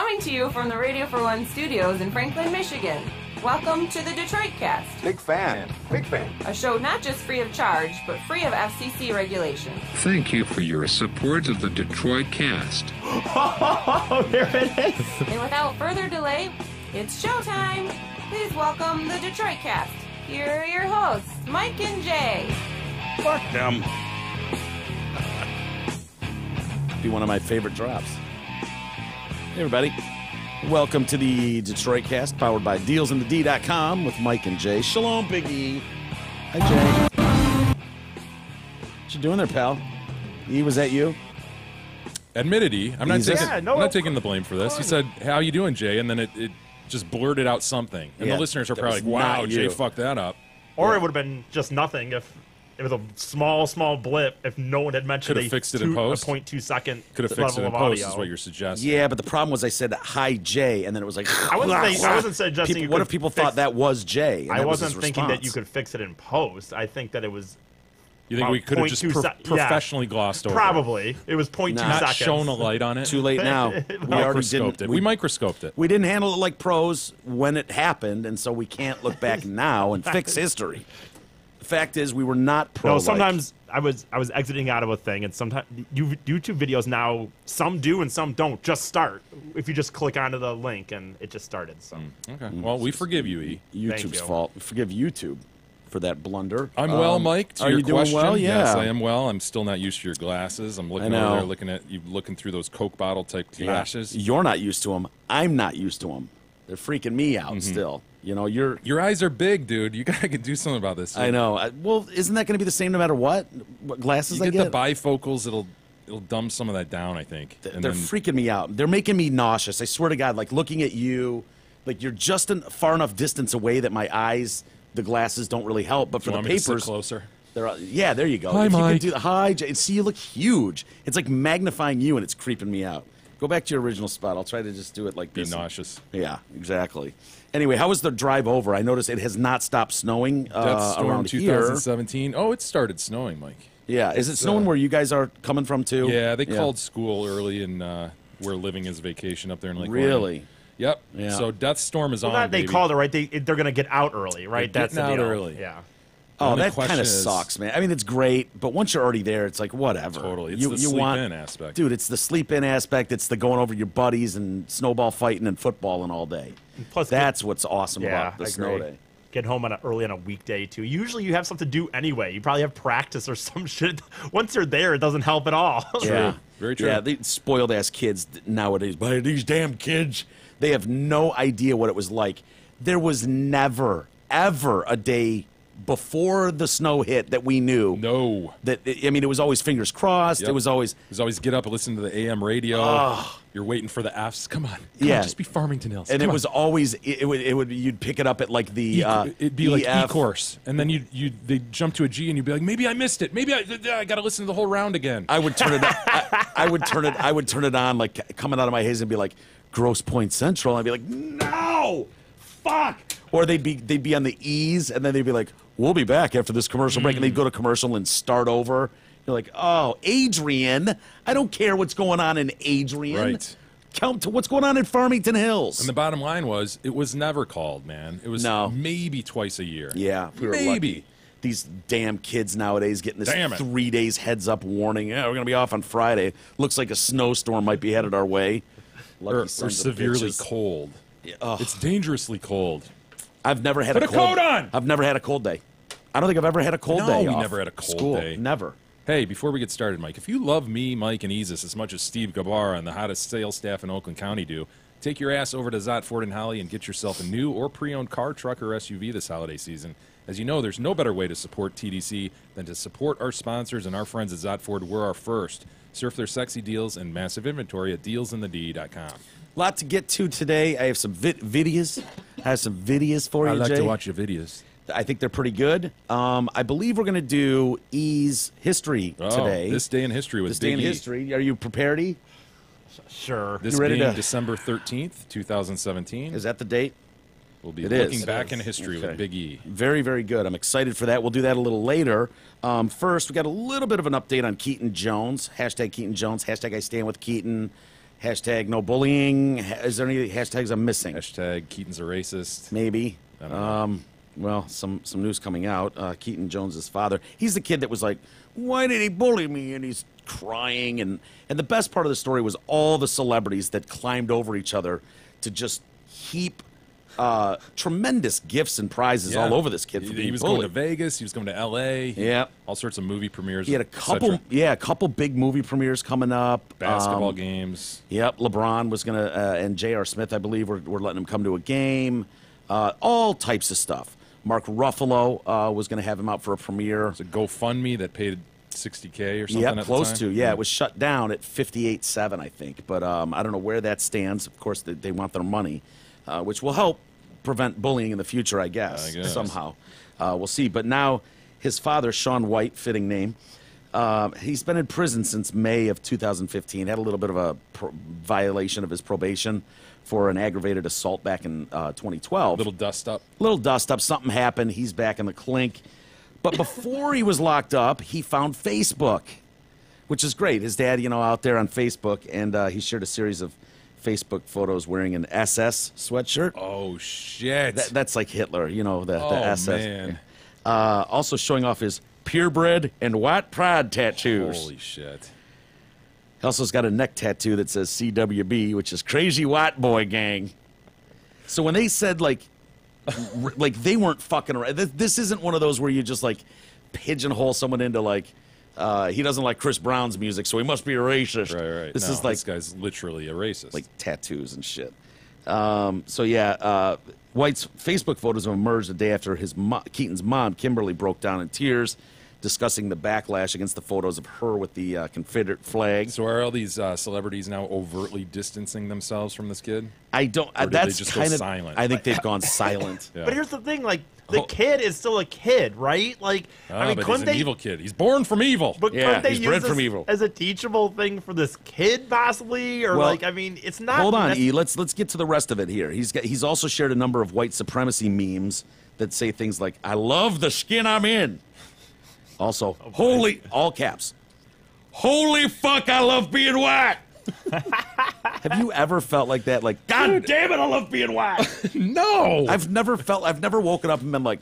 Coming to you from the Radio for One studios in Franklin, Michigan. Welcome to the Detroit Cast. Big fan. Big fan. A show not just free of charge, but free of FCC regulation. Thank you for your support of the Detroit Cast. Oh, there it is. And without further delay, it's showtime. Please welcome the Detroit Cast. Here are your hosts, Mike and Jay. Fuck them. Be one of my favorite drops. Hey, everybody. Welcome to the Detroit Cast, powered by DealsInTheD.com with Mike and Jay. Shalom, Big E. Hi, Jay. What you doing there, pal? E, was that you? Admitted E. I'm not taking the blame for this. He said, "How you doing, Jay?" And then it just blurted out something. And the listeners are probably like, "Wow, Jay fucked that up." Or it would have been just nothing if it was a small blip if no one had mentioned Could have fixed it in post. A 0.2 second Could have fixed it in post is what you're suggesting. Yeah, but the problem was I said, hi, Jay, and then it was like... I wasn't suggesting What if people thought that was Jay? I wasn't thinking that you could fix it in post. I think that it was... You think we could have just professionally glossed over Probably. It was 0.2 seconds. Not shown a light on it? Too late now. We already didn't. We microscoped it. We didn't handle it like pros when it happened, and so we can't look back now and fix history. The fact is, we were not pro. No, sometimes I was exiting out of a thing, and sometimes YouTube videos now, some do and some don't just start. If you just click onto the link, and it just started. So okay. Well, we forgive you, E. YouTube's fault. We forgive YouTube for that blunder. I'm well, Mike. To are your you question, doing well? Yeah. Yes, I am well. I'm still not used to your glasses. I'm looking over there, looking at you, looking through those Coke bottle type glasses. Yeah. You're not used to them. I'm not used to them. They're freaking me out still. You know, your eyes are big, dude. You gotta do something about this. Dude. I know. Well, isn't that going to be the same no matter what glasses I get? You get the bifocals. It'll dumb some of that down, I think. They're freaking me out. They're making me nauseous. I swear to God. Like looking at you, like you're just far enough distance away that my eyes, the glasses don't really help. But for the papers, closer. Yeah, there you go. Hi, if Mike. You could hi, Jay. See, you look huge. It's like magnifying you, and it's creeping me out. Go back to your original spot. I'll try to just do it like this. Be nauseous. Yeah, exactly. Anyway, how was the drive over? I noticed it has not stopped snowing That's storm around 2017. Here. Oh, it started snowing, Mike. Yeah, is it snowing where you guys are coming from too? Yeah, they called school early, and we're living as vacation up there in Lake Really? Orion. Yep. Yeah. So Death Storm is on. They called it right. They're going to get out early, right? They're That's the out deal. early. Yeah. Oh, that kind of sucks, man. I mean, it's great, but once you're alrety there, it's like whatever. Totally, it's the sleep-in aspect, dude. It's the sleep-in aspect. It's the going over your buddies and snowball fighting and football and all day. And plus, that's what's awesome about the snow day. Get home early on a weekday too. Usually, you have something to do anyway. You probably have practice or some shit. Once you're there, it doesn't help at all. Yeah, very true. Yeah, these spoiled ass kids nowadays. But these damn kids, they have no idea what it was like. There was never, ever a day before the snow hit that we knew. No. It was always fingers crossed. Yep. It was always get up and listen to the AM radio. You're waiting for the Fs. Come on, just be Farmington Hills. And it was always it would you'd pick it up at like the it'd be like E course, and then they'd jump to a G, and you'd be like, maybe I missed it. Maybe I got to listen to the whole round again. I would turn it. I would turn it on like coming out of my haze and be like Grosse Pointe Central. And I'd be like, no, fuck. Or they'd be on the E's, and then they'd be like, we'll be back after this commercial break, and they'd go to commercial and start over. You're like, oh, Adrian. I don't care what's going on in Adrian. Right. Count to what's going on in Farmington Hills. And the bottom line was, it was never called, man. It was maybe twice a year. Yeah, we were lucky. These damn kids nowadays getting this 3 days heads-up warning. Yeah, we're going to be off on Friday. Looks like a snowstorm might be headed our way. Or severely cold. Yeah, it's dangerously cold. I've never had a coat on. I've never had a cold day. I don't think I've ever had a cold day. No, we never had a cold day. Never. Hey, before we get started, Mike, if you love me, Mike, and Easus as much as Steve Gabar and the hottest sales staff in Oakland County do, take your ass over to Zott Ford and Holly and get yourself a new or pre-owned car, truck, or SUV this holiday season. As you know, there's no better way to support TDC than to support our sponsors and our friends at Zott Ford. We're our first. Surf their sexy deals and massive inventory at DealsInTheD.com. Lot to get to today. I have some videos. I have some videos for you, I like Jay. to watch your videos. I think they're pretty good. I believe we're going to do E's history today. This day in history with This day in history. Are you prepared, E? Sure. This being December 13th, 2017. Is that the date? We'll be looking back in history with Big E. Very, very good. I'm excited for that. We'll do that a little later. First, we got a little bit of an update on Keaton Jones. Hashtag Keaton Jones. Hashtag I stand with Keaton. Hashtag no bullying. Is there any hashtags I'm missing? Hashtag Keaton's a racist. Maybe. I don't know. Well, some news coming out. Keaton Jones's father. He's the kid that was like, "Why did he bully me?" And he's crying. And the best part of the story was all the celebrities that climbed over each other to just heap tremendous gifts and prizes all over this kid for being He was bullied. going to Vegas. He was going to L.A. Yeah. All sorts of movie premieres. He had a couple big movie premieres coming up. Basketball games. Yep, LeBron was gonna and J.R. Smith, I believe, were letting him come to a game. All types of stuff. Mark Ruffalo was gonna have him out for a premiere. It's a GoFundMe that paid $60K or something. Yep, at close the to. time. Yeah, it was shut down at 58.7, I think. But I don't know where that stands. Of course, they want their money, which will help prevent bullying in the future, I guess. Somehow. We'll see. But now his father, Shaun White, fitting name, he's been in prison since May of 2015. Had a little bit of a violation of his probation for an aggravated assault back in 2012. Little dust up. Something happened. He's back in the clink. But before he was locked up, he found Facebook, which is great. His dad, out there on Facebook, and he shared a series of Facebook photos wearing an SS sweatshirt. Oh, shit. That's like Hitler, the SS. Man. Also showing off his purebred and white pride tattoos. Holy shit. He also's got a neck tattoo that says CWB, which is Crazy White Boy Gang. So when they said, like they weren't fucking around. This isn't one of those where you just, pigeonhole someone into, he doesn't like Chris Brown's music, so he must be a racist. Right. This is like this guy's literally a racist. like tattoos and shit. White's Facebook photos have emerged the day after Keaton's mom, Kimberly, broke down in tears, discussing the backlash against the photos of her with the Confederate flag. So are all these celebrities now overtly distancing themselves from this kid? I don't. Or did That's they just go kind of silent? I think they've gone silent. Yeah. But here's the thing, the kid is still a kid, right? But couldn't he's an they? evil kid. He's born from evil. But Yeah, couldn't they he's use bred this from evil. as a teachable thing for this kid, possibly? Or Well, it's not. Hold on, E. Let's get to the rest of it here. He's also shared a number of white supremacy memes that say things like, "I love the skin I'm in." Also, holy, all caps, holy fuck, I love being white. Have you ever felt like that? Like, God damn it, I love being white. No. I've never woken up and been like,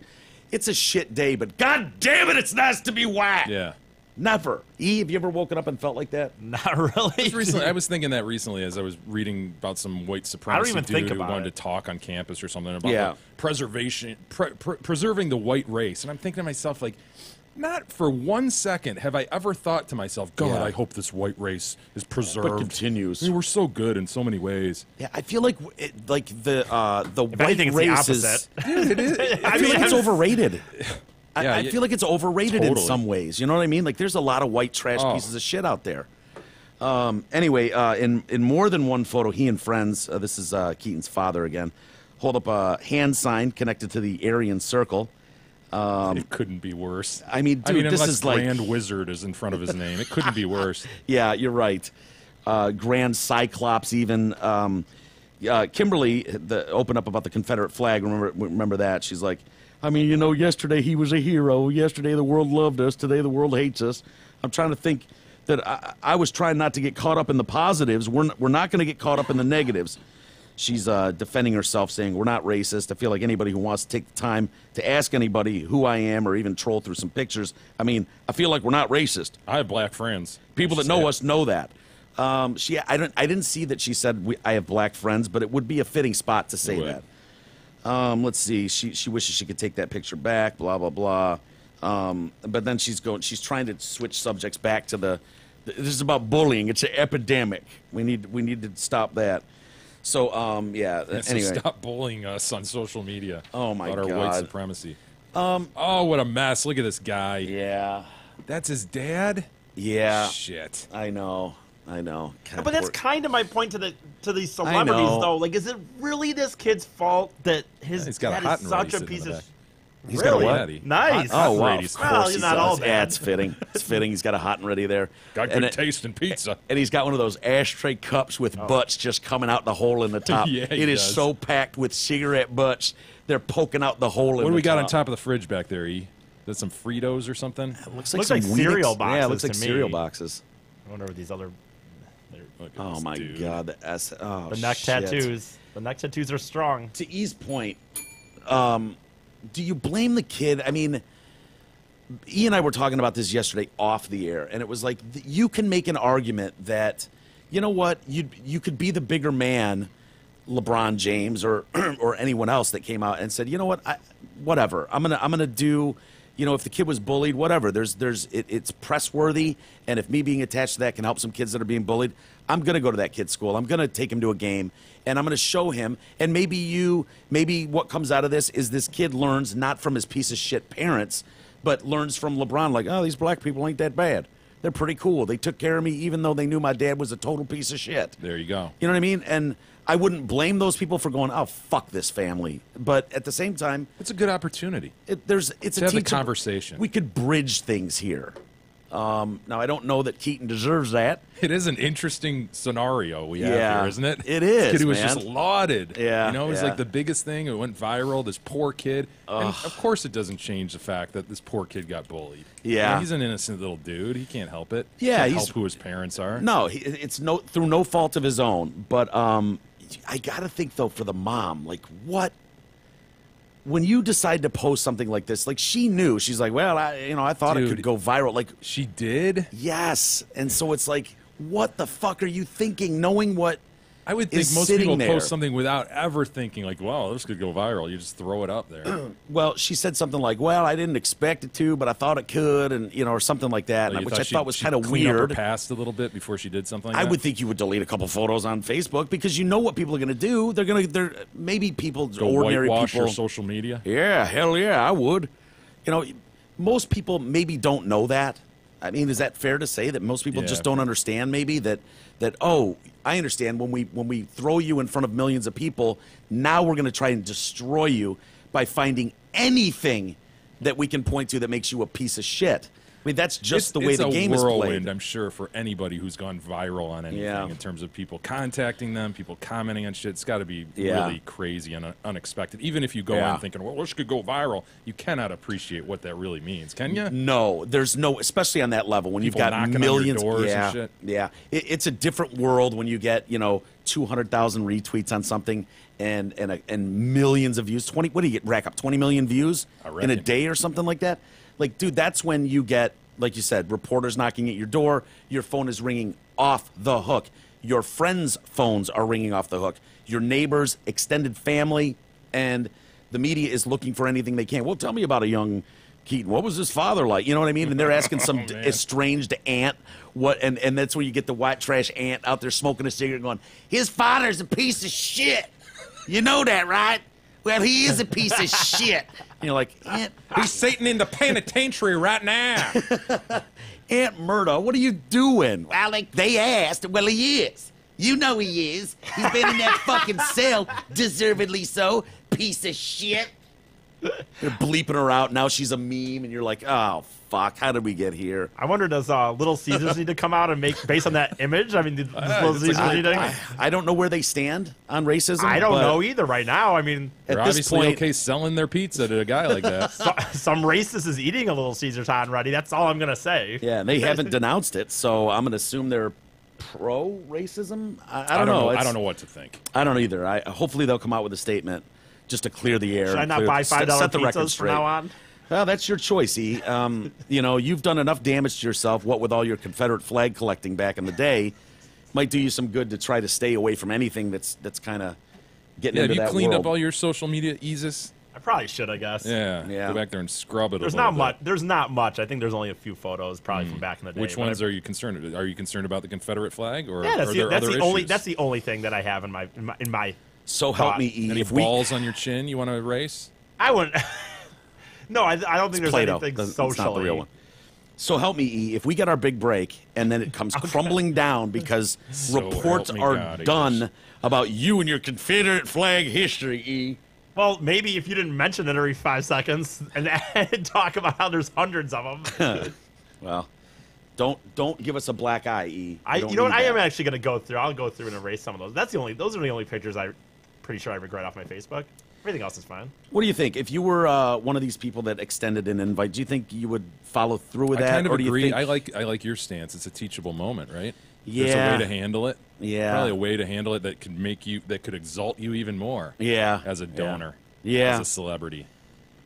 it's a shit day, but God damn it, it's nice to be white. Yeah. Never. E, have you ever woken up and felt like that? Not really. I was thinking that recently as I was reading about some white supremacy even dude think who about wanted it. to talk on campus or something about Yeah. the preserving the white race. And I'm thinking to myself, not for 1 second have I ever thought to myself, God, Yeah. I hope this white race is preserved. But continues. I mean, we're so good in so many ways. Yeah, I feel like the white anything, it's the race is. opposite. I feel like it's overrated. Yeah, I feel like it's overrated in Totally. some ways. You know what I mean? Like, there's a lot of white trash pieces of shit out there. Anyway, in more than one photo, he and friends, this is Keaton's father again, hold up a hand sign connected to the Aryan Circle. It couldn't be worse. I mean, dude, this unless is like- Grand Wizard is in front of his name. It couldn't be worse. Yeah, you're right. Grand Cyclops, even. Kimberly opened up about the Confederate flag. Remember that? She's like, yesterday he was a hero. Yesterday the world loved us. Today the world hates us. I'm trying to think that I was trying not to get caught up in the positives. We're not going to get caught up in the negatives. She's defending herself, saying, we're not racist. I feel like anybody who wants to take the time to ask anybody who I am or even troll through some pictures, I feel like we're not racist. I have black friends. People that know us know that. I didn't see that she said I have black friends, but it would be a fitting spot to say would. that. Let's see. She wishes she could take that picture back, blah, blah, blah. But then she's trying to switch subjects back to this is about bullying. It's an epidemic. We need to stop that. So, So anyway. stop bullying us on social media. Oh, my about our white God. supremacy. Oh, what a mess! Look at this guy. Yeah. That's his dad. Yeah. Shit. I know. God, But that's poor- kind of my point to these celebrities, know. though. Is it really this kid's fault that his He's got a dad hot is and such ready a sitting piece in the of? back. He's Really? got a what? Nice. Oh, wow. Brady's Of Well, course he's he not does. all bad. Yeah, it's fitting. It's fitting. He's got a hot and ready there. Got And good it- taste in pizza. And he's got one of those ashtray cups with butts just coming out the hole in the top. Yeah, he It is does. so packed with cigarette butts. They're poking out the hole in the top. What do we got on top of the fridge back there, E? Is that some Fritos or something? Looks Looks some like cereal Weetabix. Yeah, it boxes looks like to cereal me. boxes. I wonder what these other. They're Look at Oh this my dude. God, the S. Oh, The neck shit. tattoos. The neck tattoos are strong. To E's point, do you blame the kid? I mean, E and I were talking about this yesterday off the air, and it was like you can make an argument that, you know what, you could be the bigger man, LeBron James or or anyone else that came out and said, you know what, whatever, I'm gonna do. You know, if the kid was bullied, whatever. It's press worthy, and if me being attached to that can help some kids that are being bullied, I'm gonna go to that kid's school. I'm gonna take him to a game, and I'm gonna show him. And maybe what comes out of this is this kid learns not from his piece of shit parents, but learns from LeBron. Like, oh, these black people ain't that bad. They're pretty cool. They took care of me, even though they knew my dad was a total piece of shit. There you go. You know what I mean? And I wouldn't blame those people for going, oh, fuck this family. But at the same time, It's a good opportunity. it's To a have the teachable conversation. We could bridge things here. Now I don't know that Keaton deserves that. It is an interesting scenario we have Yeah, here, isn't it? it is, This kid who was man. just lauded. Yeah, You know, it was yeah. like the biggest thing. It went viral. This poor kid. And of course, it doesn't change the fact that this poor kid got bullied. Yeah. You know, he's an innocent little dude. He can't help it. Yeah, Can't he's- help who his parents are. No, it's through no fault of his own. But I gotta think though for the mom, like what? When you decide to post something like this, like she knew, she's like, well, I thought it Dude. could go viral. Like, She did? yes, and so it's like, what the fuck are you thinking? Knowing what I would think is most sitting people there. post something without ever thinking, like, well, this could go viral. You just throw it up there. Well, she said something like, well, I didn't expect it to, but I thought it could, and or something like that, Like, you which I thought was she'd kind of clean up her weird. past a little bit before she did something like I that? would think you would delete a couple photos on Facebook because you know what people are going to do. They're maybe people, Go ordinary whitewash people. your social media. Yeah, hell yeah, I would. Most people maybe don't know that. I mean, is that fair to say that most people Yeah. just don't understand maybe that oh, I understand when we throw you in front of millions of people, now we're going to try and destroy you by finding anything that we can point to that makes you a piece of shit. I mean, that's just the way the game is It's a whirlwind, played. I'm sure, for anybody who's gone viral on anything Yeah. in terms of people contacting them, people commenting on shit. It's got to be Yeah. really crazy and unexpected. Even if you go Yeah. in thinking, well, this could go viral, you cannot appreciate what that really means, can you? No, there's no, especially on that level when People you've got knocking on your millions. doors and yeah, shit. yeah. It's a different world when you get 200,000 retweets on something and millions of views. What do you get? Rack up 20 million views I in a reckon. day or something like that. Like, dude, that's when you get, like you said, reporters knocking at your door. Your phone is ringing off the hook. Your friends' phones are ringing off the hook. Your neighbors, extended family, and the media is looking for anything they can. Well, tell me about a young Keaton. What was his father like? You know what I mean? And they're asking some man. estranged aunt what, and that's where you get the white trash aunt out there smoking a cigarette, going, "His father's a piece of shit. You know that, right? Well, he is a piece of shit." And you're like, Aunt, He's sitting in the penitentiary right now. Aunt Murda, what are you doing? Well, they asked. Well, he is. You know he is. He's been in that fucking cell, deservedly so. Piece of shit. They're bleeping her out. Now she's a meme, and you're like, oh, fuck. How did we get here? I wonder, does Little Caesars need to come out and make, based on that image? I mean, does Little it's Caesars like- need to? I don't know where they stand on racism. I don't but know either right now. I mean, At They're this obviously point, okay selling their pizza to a guy like that. some racist is eating a Little Caesars hot and ready. That's all I'm gonna say. yeah, they haven't denounced it, so I'm going to assume they're pro-racism. I don't know. I don't know what to think. I don't either. Hopefully they'll come out with a statement just to clear the air. Should I and not clear- buy $5 set the record pizzas straight. from now on? Well, that's your choice, E. You've done enough damage to yourself, what with all your Confederate flag collecting back in the day. Might do you some good to try to stay away from anything that's kind of getting Yeah, have into you that cleaned world. up all your social media eases? I probably should. I guess. Yeah. Yeah. Go back there and scrub it There's a not little much. bit. There's not much. I think there's only a few photos, probably from back in the day. Which but ones I- are you concerned with? Are you concerned about the Confederate flag, or Yeah, are there other only issues? that's the only thing that I have in my. So help me, E. Any If we balls on your chin you want to erase? I wouldn't. No, I don't think there's Play-Doh. anything It's socially. not the real one. So help me, E. If we get our big break and then it comes crumbling down because So reports help me are God, done English. about you and your Confederate flag history, E. Well, maybe if you didn't mention it every 5 seconds and talk about how there's hundreds of them. Well, don't give us a black eye, E. We don't You know what? need I am that. actually gonna go through. I'll go through and erase some of those. Those are the only pictures I'm pretty sure I regret off my Facebook. Everything else is fine. What do you think? If you were one of these people that extended an invite, do you think you would follow through with I that? kind of or do you agree. think, I like your stance. It's a teachable moment, right? There's a Yeah. way to handle it. Yeah. Probably a way to handle it that could exalt you even more. Yeah. As a donor. Yeah. As a celebrity.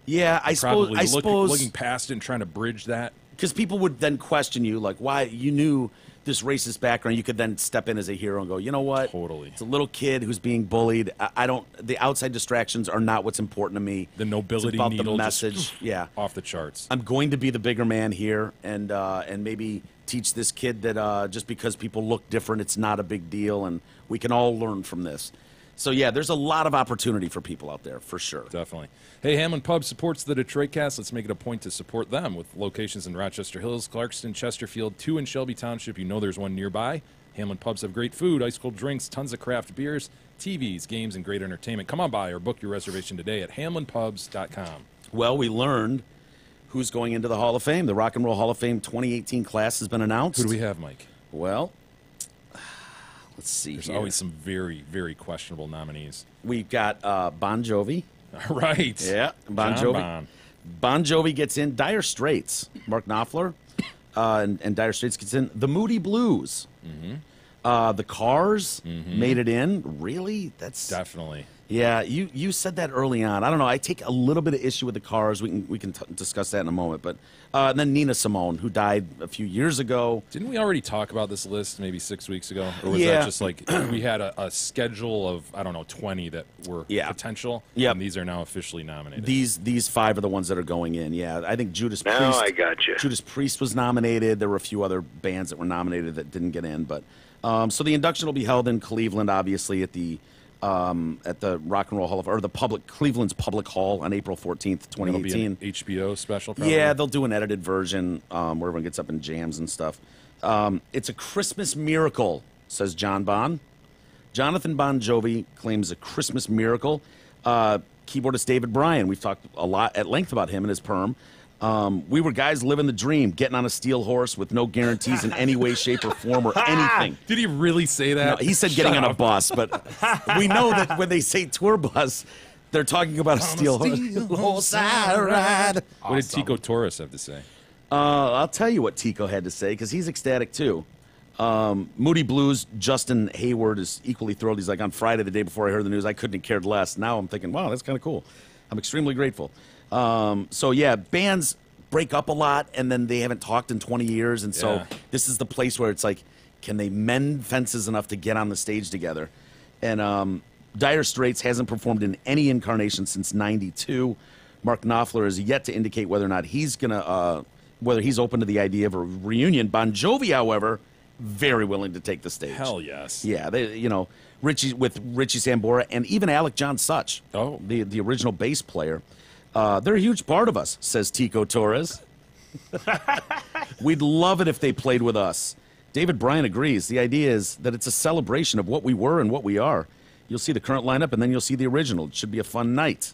Yeah, I Probably suppose looking past it and trying to bridge that. because people would then question you, like, why you knew this racist background. You could then step in as a hero and go, you know what? Totally. It's a little kid who's being bullied. I don't. The outside distractions are not what's important to me. The nobility it's about needle the just message. Yeah, off the charts. I'm going to be the bigger man here, and maybe teach this kid that just because people look different, it's not a big deal, and we can all learn from this. So yeah, there's a lot of opportunity for people out there for sure. Definitely. Hey, Hammond Pub supports the Detroit Cast. Let's make it a point to support them with locations in Rochester Hills, Clarkston, Chesterfield, 2 in Shelby Township. You know there's one nearby. Hammond Pubs have great food, ice cold drinks, tons of craft beers, TVs, games, and great entertainment. Come on by or book your reservation today at hamlindpubs.com. Well, we learned who's going into the Hall of Fame. The Rock and Roll Hall of Fame 2018 class has been announced. Who do we have, Mike? Well, let's see There's here. always some very, very questionable nominees. We've got Bon Jovi. All right. Yeah, Bon John Jovi. Bon. Bon Jovi gets in. Dire Straits. Mark Knopfler. And Dire Straits gets in. The Moody Blues. The Cars made it in. Really? That's Definitely. Yeah, you said that early on. I don't know. I take a little bit of issue with the Cars. We can discuss that in a moment. But and then Nina Simone, who died a few years ago. Didn't we already talk about this list maybe 6 weeks ago? Or was Yeah. that just like we had a schedule of, I don't know, 20 that were potential? Yep. And these are now officially nominated. These 5 are the ones that are going in. Yeah, I think Judas Priest. Now I gotcha. Judas Priest was nominated. There were a few other bands that were nominated that didn't get in. But so the induction will be held in Cleveland, obviously at the Rock and Roll Hall or the Cleveland's Public Hall on April 14th, 2018. It'll be an HBO special, probably? Yeah, they'll do an edited version where everyone gets up and jams and stuff. It's a Christmas miracle, says John Bon. Jonathan Bon Jovi claims a Christmas miracle. Keyboardist David Bryan, we've talked a lot at length about him and his perm. We were guys living the dream, getting on a steel horse with no guarantees in any way, shape, or form or anything. Did he really say that? No, he said getting on a bus, but we know that when they say tour bus, they're talking about a steel horse I ride. What did Tico Torres have to say? I'll tell you what Tico had to say, because he's ecstatic too. Moody Blues, Justin Hayward is equally thrilled. He's like, on Friday, the day before I heard the news, I couldn't have cared less. Now I'm thinking, wow, that's kind of cool. I'm extremely grateful. So yeah, bands break up a lot, and then they haven't talked in 20 years, and so this is the place where it's like, can they mend fences enough to get on the stage together? And Dire Straits hasn't performed in any incarnation since '92. Mark Knopfler has yet to indicate whether or not he's gonna whether he's open to the idea of a reunion. Bon Jovi, however, very willing to take the stage. Hell yes. Yeah, Richie Sambora and even Alec John Such, the original bass player. They're a huge part of us, says Tico Torres. We'd love it if they played with us. David Bryan agrees. The idea is that it's a celebration of what we were and what we are. You'll see the current lineup, and then you'll see the original. It should be a fun night.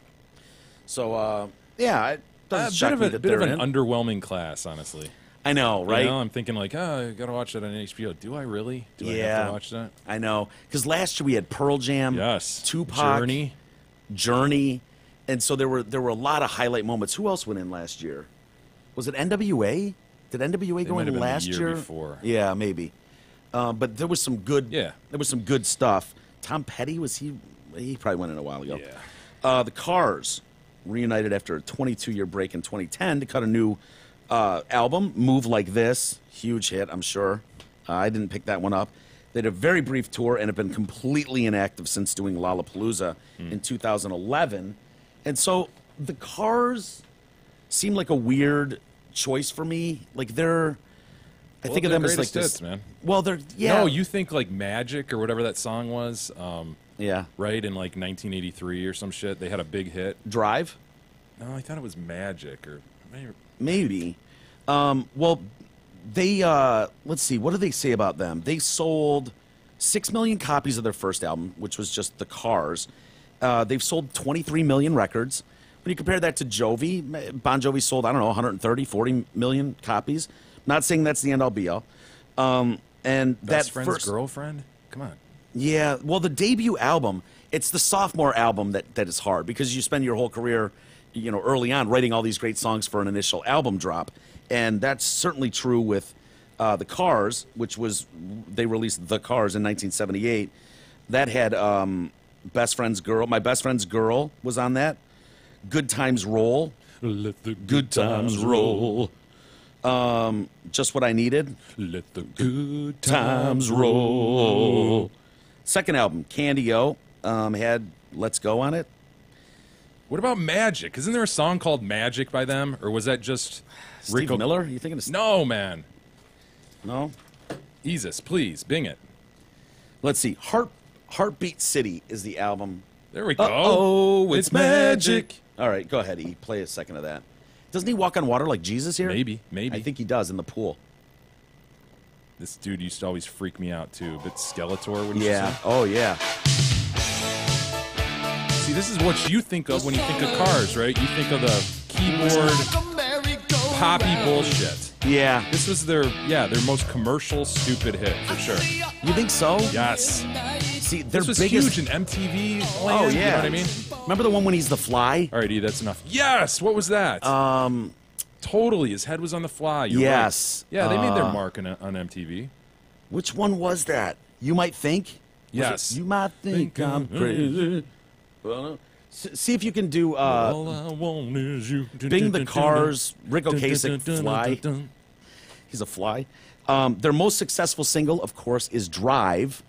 So, yeah, it doesn't shock me that bit of they're an in. underwhelming class, honestly. I know, right? You know, I'm thinking like, I gotta watch that on HBO. Do I really? Do I have to watch that? I know, because last year we had Pearl Jam, Yes. Tupac, Journey. and so there were a lot of highlight moments. Who else went in last year? Was it NWA? Did NWA go might in have been the last year year? before. Yeah, maybe. But there was some good. Yeah. There was some good stuff. Tom Petty was he? He probably went in a while ago. Yeah. The Cars reunited after a 22-year break in 2010 to cut a new album, Move Like This. Huge hit, I'm sure. I didn't pick that one up. They had a very brief tour and have been completely inactive since doing Lollapalooza in 2011. And so the Cars seem like a weird choice for me. Like I think of them as like this. Hits, man. Well, they're No, you think like Magic or whatever that song was. Yeah. Right in like 1983 or some shit. They had a big hit. Drive? No, I thought it was Magic or Maybe. Well, they let's see. What do they say about them? They sold 6 million copies of their first album, which was just The Cars. They've sold 23 million records. When you compare that to Jovi, Bon Jovi sold, I don't know, 130, 40 million copies. Not saying that's the end-all, be-all. And Best that Friend's first Girlfriend? Come on. Yeah, well, the debut album, it's the sophomore album that is hard because you spend your whole career, early on writing all these great songs for an initial album drop. And that's certainly true with The Cars, which was they released The Cars in 1978. That had Best Friend's Girl. My Best Friend's Girl was on that. Good Times Roll. Let the Good Times Roll. Just What I Needed. Let the good Times Roll. Second album, Candy O, had Let's Go on it. What about Magic? Isn't there a song called Magic by them? Or was that just Steve Miller? You thinking of No, man. No? Jesus, please, Bing it. Let's see. Heartbeat City is the album. There we go. Oh, it's It's magic. All right, go ahead, E. Play a second of that. Doesn't he walk on water like Jesus here? Maybe. I think he does in the pool. This dude used to always freak me out, too. But Skeletor, wouldn't you Yeah. say? Oh, yeah. See, this is what you think of when you think of Cars, right? You think of the keyboard, poppy bullshit. Yeah. This was their most commercial, stupid hit, for sure. You think so? Yes. See, their This was biggest... huge in MTV land, Oh, yeah. you know what I mean? Remember the one when he's the fly? All right, E, that's enough. Yes! What was that? Totally. His head was on the fly. You're Yes. right. Yeah, they made their mark on MTV. Which one was that? You Might Think? Was Yes. it You Might Think I'm Crazy. Well, see if you can do All I want is you. Bing the Cars, Rick Ocasek, Fly. He's a fly. Their most successful single, of course, is Drive.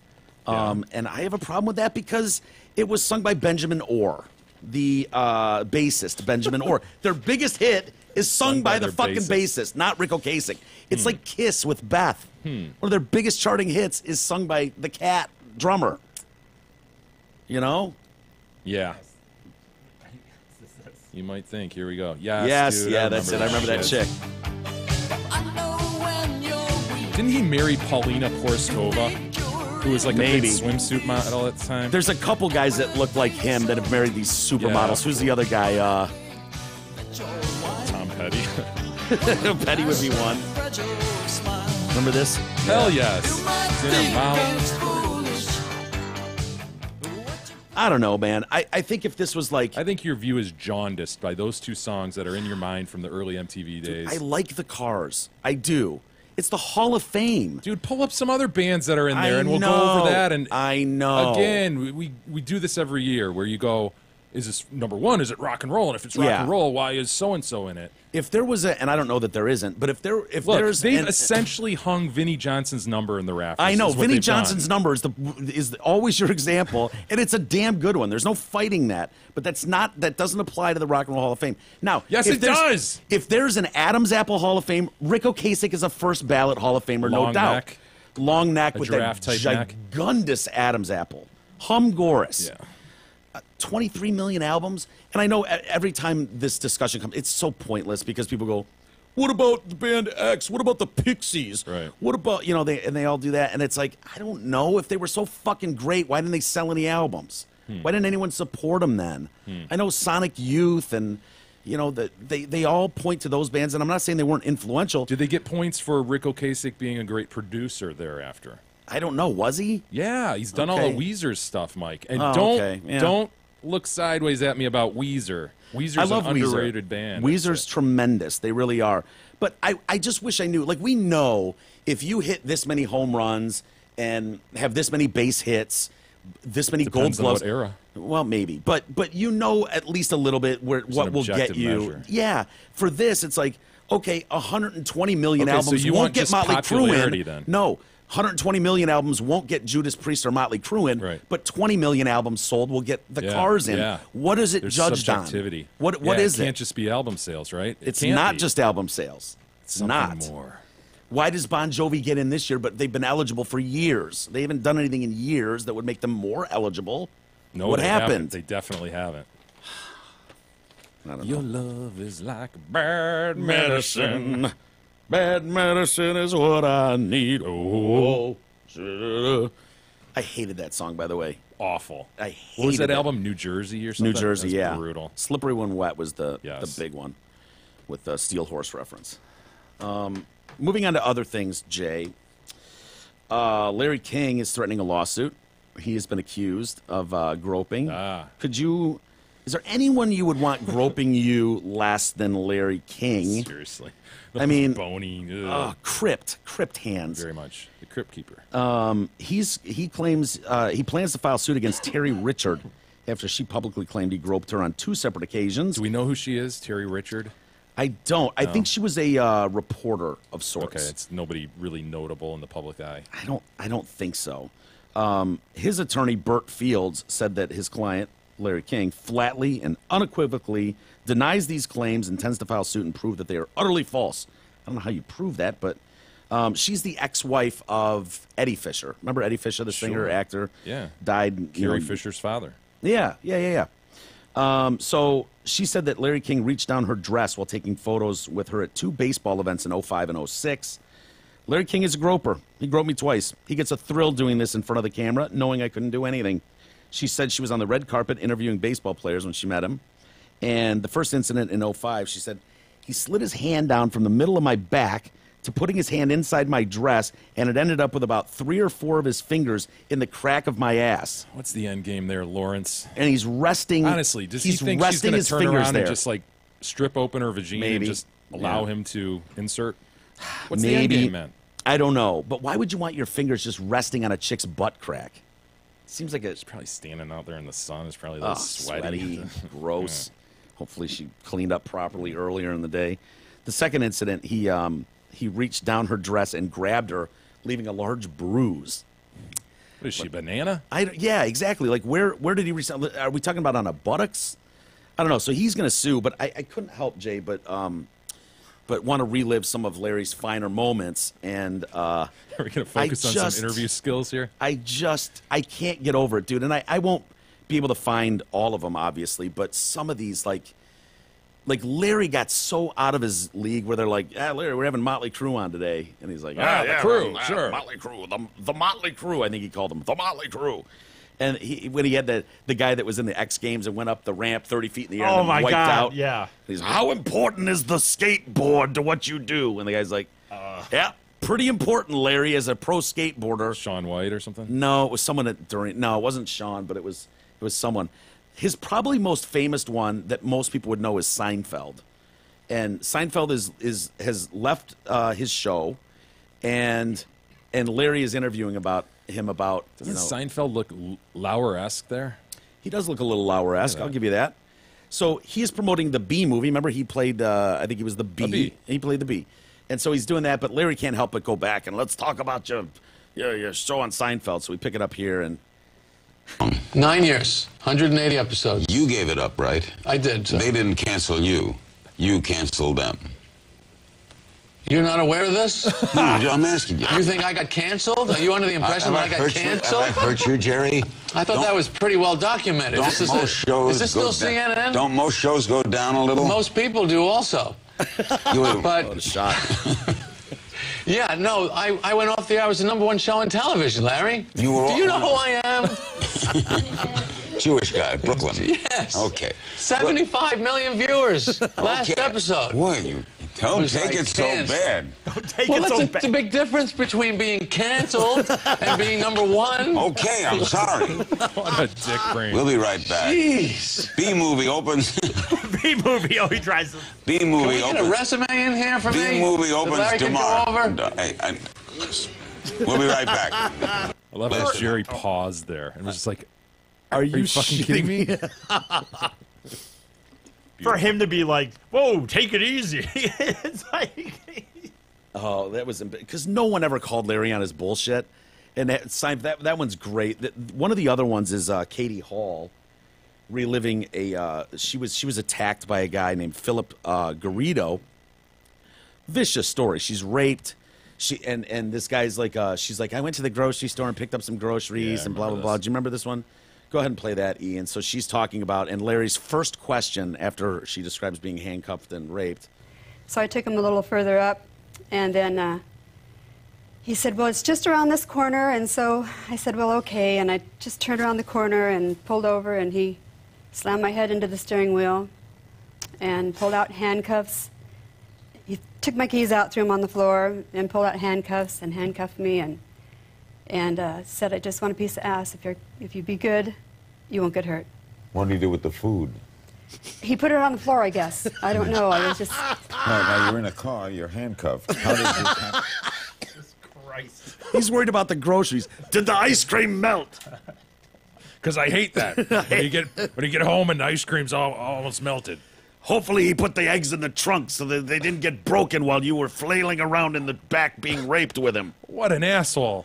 And I have a problem with that because it was sung by Benjamin Orr, the bassist, Benjamin Orr. Their biggest hit is sung by the their fucking bassist, not Rick Ocasek. It's like Kiss with Beth. One of their biggest charting hits is sung by the Cat drummer. You know? Yeah. You might think. Here we go. Yes, dude, that's it. I remember that chick. Didn't he marry Paulina Porskova, who was like Maybe. a big swimsuit model at the time? There's a couple guys that look like him that have married these supermodels. Yeah. Who's the other guy? Tom Petty. Petty would be one. Remember this? Hell yes. Dinner Mount. I don't know, man. I think if this was like... I think your view is jaundiced by those two songs that are in your mind from the early MTV days. I like the Cars. I do. It's the Hall of Fame. Dude, pull up some other bands that are in there, I and we'll go know. over that. And I know. Again, we do this every year, where you go, is this number one? Is it rock and roll? And if it's rock Yeah. and roll, why is so and so in it? If there was a... And I don't know that there isn't, but if Look, there's... they've essentially hung Vinnie Johnson's number in the rafters. I know. is what Vinnie they've done. Johnson's number is always your example, and it's a damn good one. There's no fighting that. But that doesn't apply to the Rock and Roll Hall of Fame. Now, Yes, if it there's- does. If there's an Adam's Apple Hall of Fame, Rick Ocasek is a first ballot Hall of Famer, no Long doubt. neck. Long neck with that giraffe-type neck. gigundous Adam's Apple. Humgorous. Yeah. 23 million albums. And I know every time this discussion comes, it's so pointless because people go, what about the band X? What about the Pixies? Right. What about, they all do that. And it's like, I don't know. If they were so fucking great, why didn't they sell any albums? Why didn't anyone support them then? I know Sonic Youth and, they all point to those bands. And I'm not saying they weren't influential. Did they get points for Rick Ocasek being a great producer thereafter? I don't know. Was he? Yeah, he's done all Okay. the Weezer stuff, Mike. And okay, yeah. don't look sideways at me about Weezer. Weezer's I love an Weezer. underrated band. Weezer's tremendous. They really are. But I just wish I knew. Like, we know if you hit this many home runs and have this many base hits, this many Depends Gold on Gloves. what era. Well, maybe. But at least a little bit what an will get objective you. measure. Yeah. For this, it's like, okay, 120 million Okay, so albums you won't want get just Motley Crue popularity in. then. No. 120 million albums won't get Judas Priest or Motley Crue in, Right. but 20 million albums sold will get the Cars in. Yeah. What is it There's judged subjectivity. on? What is it? it? Can't just be album sales, right? It It's can't not be. just album sales. It's Something not. more. Why does Bon Jovi get in this year, but they've been eligible for years? They haven't done anything in years that would make them more eligible. No, what they happened? haven't. They definitely haven't. I don't Your know. love is like bad medicine. Bad medicine is what I need. Oh, I hated that song, by the way. Awful. I hated What was that it. album? New Jersey or something? New Jersey, That's yeah. brutal. Slippery When Wet was the Yes. big one with the Steel Horse reference. Moving on to other things, Jay. Larry King is threatening a lawsuit. He has been accused of groping. Ah. Is Is there anyone you would want groping you less than Larry King? Seriously. I mean, bony. crypt hands. Very much. The crypt keeper. He claims he plans to file suit against Terry Richard after she publicly claimed he groped her on 2 separate occasions. Do we know who she is, Terry Richard? I don't. I think she was a reporter of sorts. Okay, it's nobody really notable in the public eye. I don't think so. His attorney, Burt Fields, said that his client, Larry King, flatly and unequivocally denies these claims, intends to file suit and prove that they are utterly false. I don't know how you prove that, but she's the ex-wife of Eddie Fisher. Remember Eddie Fisher, the singer, actor? Yeah. Died. Carrie Fisher's father. Yeah. So she said that Larry King reached down her dress while taking photos with her at 2 baseball events in 05 and 06. Larry King is a groper. He groped me twice. He gets a thrill doing this in front of the camera, knowing I couldn't do anything. She said she was on the red carpet interviewing baseball players when she met him. And the first incident in 05, she said, he slid his hand down from the middle of my back to putting his hand inside my dress, and it ended up with about 3 or 4 of his fingers in the crack of my ass. What's the end game there, Lawrence? And he's resting. Honestly, does he think she's going to turn around and just like strip open her vagina and just allow him to insert? What's the end game, man? I don't know. But why would you want your fingers just resting on a chick's butt crack? Seems like It's probably standing out there in the sun. It's probably a little sweaty. Gross. Hopefully she cleaned up properly earlier in the day. The second incident, he reached down her dress and grabbed her, leaving a large bruise. What is she, banana? Yeah, exactly. Like, where did he reach? Are we talking about on a buttocks? I don't know. So he's going to sue, but I couldn't help, Jay, but want to relive some of Larry's finer moments. And are we going to focus on some interview skills here? I can't get over it, dude. And I won't be able to find all of them, obviously, but some of these, like Larry got so out of his league where they're like, Larry, we're having Motley Crue on today. And he's like, the Crew, sure. Motley Crue, the Motley Crue, I think he called them, the Motley Crue. And when he had the guy that was in the X Games and went up the ramp 30 feet in the air and then wiped out. Yeah. He's, how important is the skateboard to what you do? And the guy's like, yeah, pretty important, Larry, as a pro skateboarder. Shaun White or something? No, it was someone no, it wasn't Shaun, but it was someone. His probably most famous one that most people would know is Seinfeld. And Seinfeld has left his show, and Larry is interviewing him about. Doesn't Seinfeld look Lauer-esque there? He does look a little Lauer-esque. I'll give you that. So he is promoting the Bee movie. Remember, he played. I think he was the Bee. He played the Bee, and so he's doing that. But Larry can't help but go back and let's talk about your show on Seinfeld. So we pick it up here and. 9 years, 180 episodes. You gave it up, right? I did. So. They didn't cancel you. You canceled them. You're not aware of this? No, I'm asking you. You think I got canceled? Are you under the impression that I got canceled? Have I hurt you, Jerry? I thought that was pretty well documented. Is this still CNN? Don't most shows go down a little? Most people do also. But shot. Yeah, no, I went off the air. I was the #1 show on television, Larry. Do you know who I am? Jewish guy, Brooklyn. Yes. Okay. 75 million viewers last episode. Boy, don't take it so bad. Don't take it so bad. It's a big difference between being canceled and being #1. Okay, I'm sorry. What a dick brain. We'll be right back. Jeez. B-movie opens. B-movie. Oh, he tries to. B-movie opens. Can we get a resume in here for me? B-movie opens tomorrow. Hey, we'll be right back. I love how Jerry paused there and was just like, Are you fucking kidding me? For him to be like, whoa, take it easy. It's like. Oh, that was because no one ever called Larry on his bullshit, and that one's great. One of the other ones is Katie Hall, reliving she was attacked by a guy named Philip Garrido. Vicious story. She's raped. And this guy's like, she's like, I went to the grocery store and picked up some groceries and blah blah blah. Do you remember this one? Go ahead and play that, Ian. So she's talking about, and Larry's first question after she describes being handcuffed and raped. So I took him a little further up, and then he said, well, it's just around this corner. And so I said, well, okay. And I just turned around the corner and pulled over, and he slammed my head into the steering wheel and pulled out handcuffs. He took my keys out, threw them on the floor, and pulled out handcuffs and handcuffed me and said, I just want a piece of ass. If you be good, you won't get hurt. What do you do with the food? He put it on the floor, I guess. I don't know. I was just... No, now you're in a car. You're handcuffed. How did this happen? Jesus Christ. He's worried about the groceries. Did the ice cream melt? Because I hate that. When you get home and the ice cream's almost melted. Hopefully he put the eggs in the trunk so that they didn't get broken while you were flailing around in the back being raped with him. What an asshole.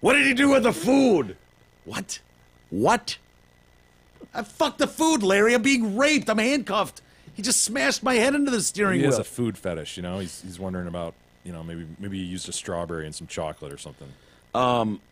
What did he do with the food? What? What? I fucked the food, Larry. I'm being raped. I'm handcuffed. He just smashed my head into the steering He wheel. has a food fetish, you know. He's wondering about, you know, maybe he used a strawberry and some chocolate or something.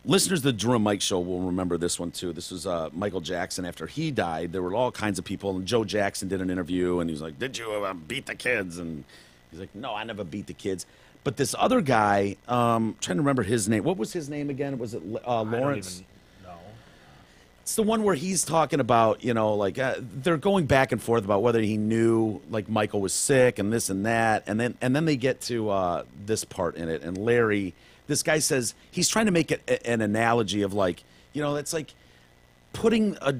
Listeners to the Drew and Mike show will remember this one, too. This was Michael Jackson. After he died, there were all kinds of people, and Joe Jackson did an interview, and he was like, did you beat the kids? And he's like, no, I never beat the kids. But this other guy, trying to remember his name. What was his name again? Was it Lawrence? I don't even know. It's the one where he's talking about, you know, like, they're going back and forth about whether he knew, like, Michael was sick and this and that. And then they get to this part in it, and Larry... This guy says he's trying to make it an analogy of, like, you know, it's like putting a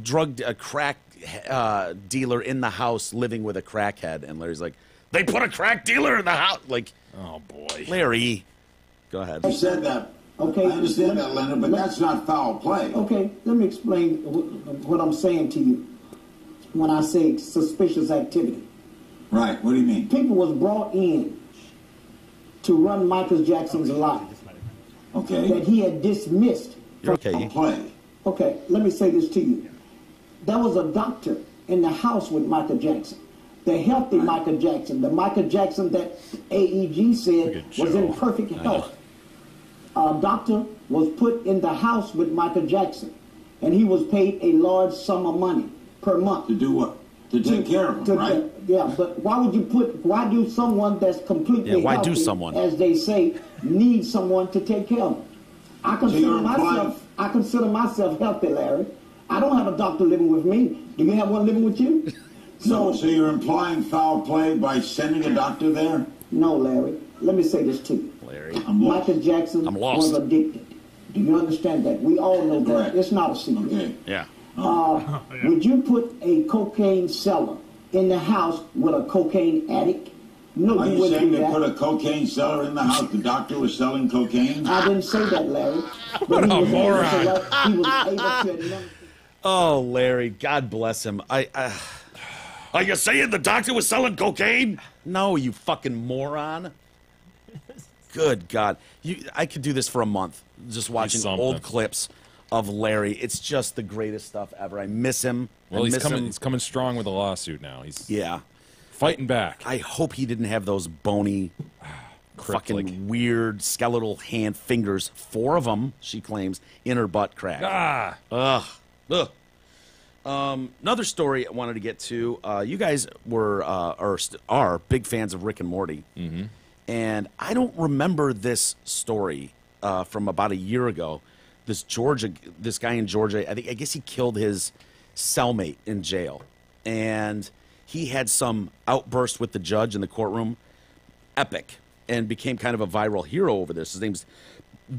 crack dealer in the house living with a crackhead. And Larry's like, they put a crack dealer in the house. Like, oh, boy. Larry, go ahead. I said that. Okay. I understand that, Leonard, but that's not foul play. Okay, let me explain what I'm saying to you when I say suspicious activity. Right, what do you mean? People was brought in to run Michael Jackson's life. Okay. That he had dismissed. Okay. Play. Okay, let me say this to you. There was a doctor in the house with Michael Jackson. The healthy Michael Jackson. The Michael Jackson that AEG said was in perfect health. A doctor was put in the house with Michael Jackson. And he was paid a large sum of money per month. To do what? To take care of him, right? Yeah, but why do someone that's completely healthy, as they say, need someone to take care of them? I consider myself healthy, Larry. I don't have a doctor living with me. Do you have one living with you? So you're implying foul play by sending a doctor there? No, Larry. Let me say this to you. Larry. Michael Jackson was addicted. Do you understand that? We all know that. It's not a secret. Okay. Yeah. Would you put a cocaine seller in the house with a cocaine addict? No, Are you you wouldn't saying do they that. put a cocaine seller in the house? The doctor was selling cocaine? I didn't say that, Larry. But he was able to administer. Oh, Larry, God bless him. Are you saying the doctor was selling cocaine? No, you fucking moron. Good God. I could do this for a month, just watching old clips of Larry. It's just the greatest stuff ever. I miss him. Well, he's coming strong with a lawsuit now. He's fighting back. I hope he didn't have those bony, fucking weird skeletal hand fingers. 4 of them, she claims, in her butt crack. Ugh. Another story I wanted to get to. You guys are big fans of Rick and Morty. Mm-hmm. And I don't remember this story from about a year ago. This guy in Georgia, I guess he killed his cellmate in jail. And he had some outburst with the judge in the courtroom. Epic. And became kind of a viral hero over this. His name's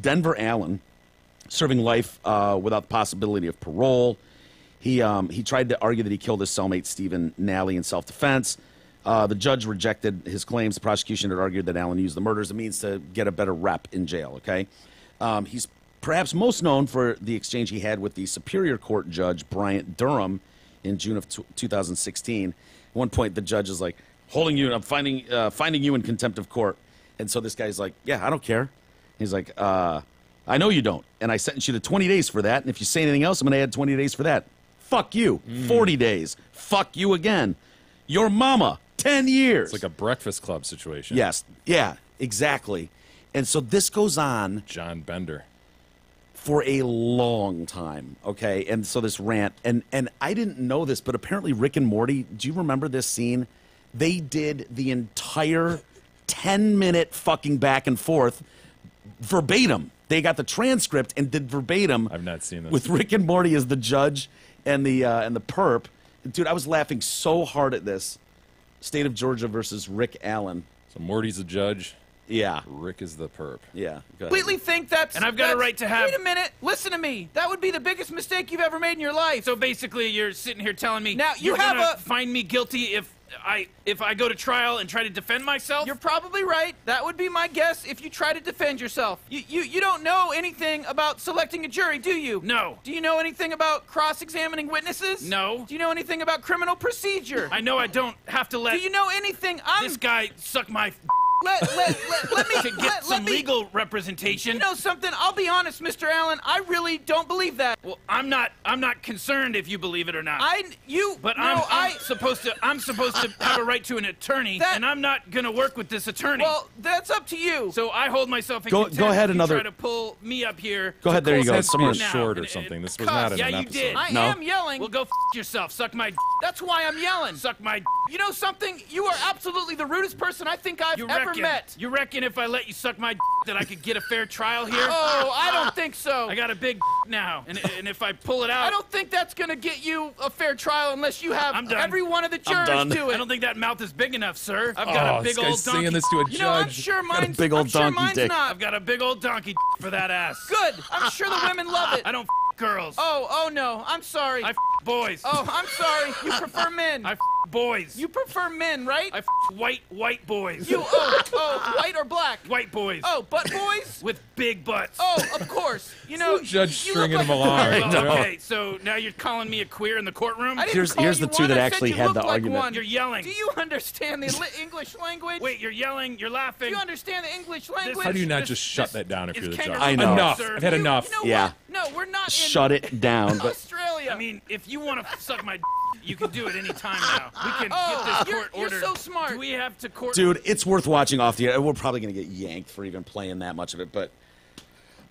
Denver Allen, serving life without the possibility of parole. He tried to argue that he killed his cellmate, Stephen Nally, in self-defense. The judge rejected his claims. The prosecution had argued that Allen used the murder as a means to get a better rep in jail, okay? He's perhaps most known for the exchange he had with the Superior Court Judge Bryant Durham in June of 2016. At one point, the judge is like, holding you, I'm finding you in contempt of court. And so this guy's like, yeah, I don't care. He's like, I know you don't. And I sentence you to 20 days for that. And if you say anything else, I'm going to add 20 days for that. Fuck you. 40 days. Fuck you again. Your mama. 10 years. It's like a Breakfast Club situation. Yes. Yeah, exactly. And so this goes on. John Bender. For a long time, okay? And so this rant, and I didn't know this, but apparently Rick and Morty, do you remember this scene? They did the entire 10-minute fucking back and forth verbatim. They got the transcript and did verbatim. I've not seen this. With Rick and Morty as the judge and the perp. Dude, I was laughing so hard at this. State of Georgia versus Rick Allen. So Morty's the judge. Yeah. Rick is the perp. Yeah. Go ahead. Completely think that's... And I've got a right to have... Wait a minute. Listen to me. That would be the biggest mistake you've ever made in your life. So basically, you're sitting here telling me Now, you you're have gonna a- find me guilty if I go to trial and try to defend myself? You're probably right. That would be my guess if you try to defend yourself. You don't know anything about selecting a jury, do you? No. Do you know anything about cross-examining witnesses? No. Do you know anything about criminal procedure? I know I don't have to let Do you know anything? this guy suck my Let me to get some legal representation. You know something? I'll be honest, Mr. Allen. I really don't believe that. Well, I'm not concerned if you believe it or not. But I'm supposed to have a right to an attorney, and I'm not gonna work with this attorney. Well, that's up to you. So I hold myself in Go contempt ahead, if you another- try to pull me up here. Go ahead, there you go. This Someone was short or something. This was not in Yeah, an you episode. did. I No. am yelling. Well, go yourself. Suck my That's why I'm yelling. Suck my You know something? You are absolutely the rudest person I think I've ever met. You reckon if I let you suck my that I could get a fair trial here? Oh, I don't think so. I got a big now, and if I pull it out... I don't think that's gonna get you a fair trial unless you have I'm done. every one of the jurors done. do it. I don't think that mouth is big enough, sir. I've got a big this old guy's donkey. saying this to a You know, I'm judge. sure mine's big old I'm sure donkey mine's dick. not. I've got a big old donkey for that ass. Good. I'm sure the women love it. I don't girls. Oh no. I'm sorry. I boys. Oh, I'm sorry. You prefer men. I boys. You prefer men, right? I white boys. You white or black? White boys. Oh, butt boys? With big butts. Oh, of course. You know, Judge you look stringing like him a along. queer- Right now. Okay, so now you're calling me a queer in the courtroom? I didn't Here's- call here's you the two one. that I said actually you had looked the like argument. one. You're yelling. Do you understand the English language? Wait, you're yelling, you're laughing. Do you understand the English language? How do you not This- just shut this that down if is you're the judge? kangaroo I know. Enough. sir. I've had enough. You know Yeah. what? No, we're not in Shut it down. But Australia. I mean, if you want to suck my you can do it any time now. We can Oh, get this you're- court you're ordered. so smart. Do we have to court... dude, it's worth watching off the air. We're probably going to get yanked for even playing that much of it, but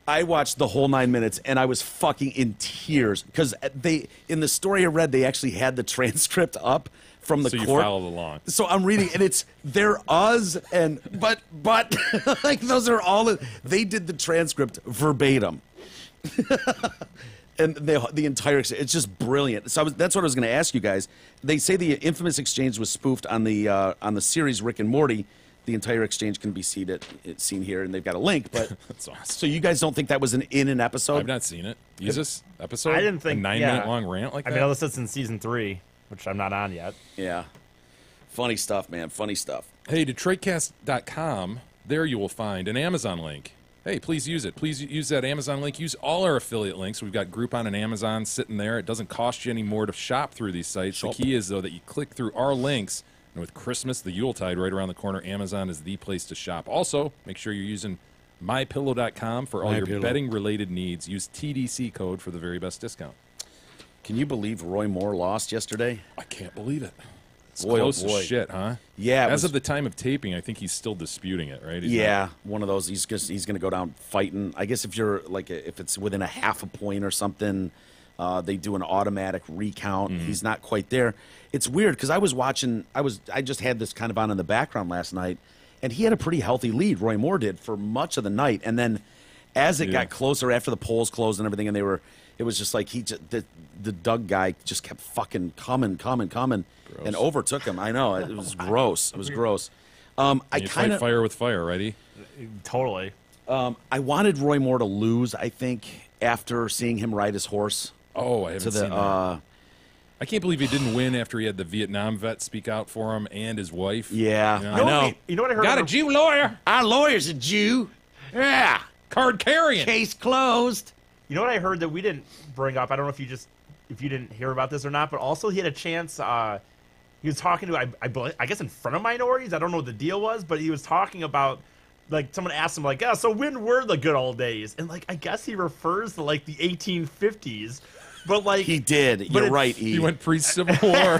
I watched the whole 9 minutes and I was fucking in tears because they, in the story I read, they actually had the transcript up from the So you court. followed along. So I'm reading, and they're us and but like those are all. They did the transcript verbatim. And the entire, it's just brilliant. So that's what I was going to ask you guys. They say the infamous exchange was spoofed on the series Rick and Morty. The entire exchange can be seen here, and they've got a link. But That's awesome. so you guys don't think that was in an episode? I've not seen it. Jesus episode? I didn't think a 9-minute long rant like I that? mean, unless it's in season 3, which I'm not on yet. Yeah, funny stuff, man. Funny stuff. Hey, DetroitCast.com. There you will find an Amazon link. Hey, please use it. Please use that Amazon link. Use all our affiliate links. We've got Groupon and Amazon sitting there. It doesn't cost you any more to shop through these sites. The key is, though, that you click through our links. And with Christmas, the Yuletide right around the corner, Amazon is the place to shop. Also, make sure you're using MyPillow.com for all your betting-related needs. Use TDC code for the very best discount. Can you believe Roy Moore lost yesterday? I can't believe it. It's Boy, oh close boy. as shit, huh? Yeah. As of the time of taping, I think he's still disputing it, right? He's Yeah, one of those. He's going to go down fighting. I guess if you're like if it's within a half a point or something, they do an automatic recount. He's not quite there. It's weird because I was watching. I just had this kind of on in the background last night, and he had a pretty healthy lead. Roy Moore did for much of the night, and then as it got closer after the polls closed and everything, and it was just like the Doug guy just kept fucking coming, and overtook him. I know it was gross. It was gross. I you kind fight of fire with fire, righty? Totally. I wanted Roy Moore to lose. I think after seeing him ride his horse. Oh, I haven't to the seen that. I can't believe he didn't win after he had the Vietnam vet speak out for him and his wife. Yeah, You I know. You know what I heard? Got a Jew lawyer. Our lawyer's a Jew. Yeah. Card carrying. Case closed. You know what I heard that we didn't bring up? I don't know if you didn't hear about this or not, but also he had a chance. He was talking to I guess in front of minorities. I don't know what the deal was, but he was talking about like someone asked him like, so when were the good old days? And like I guess he refers to like the 1850s. But like he did. But You're right. He went pre-Civil War.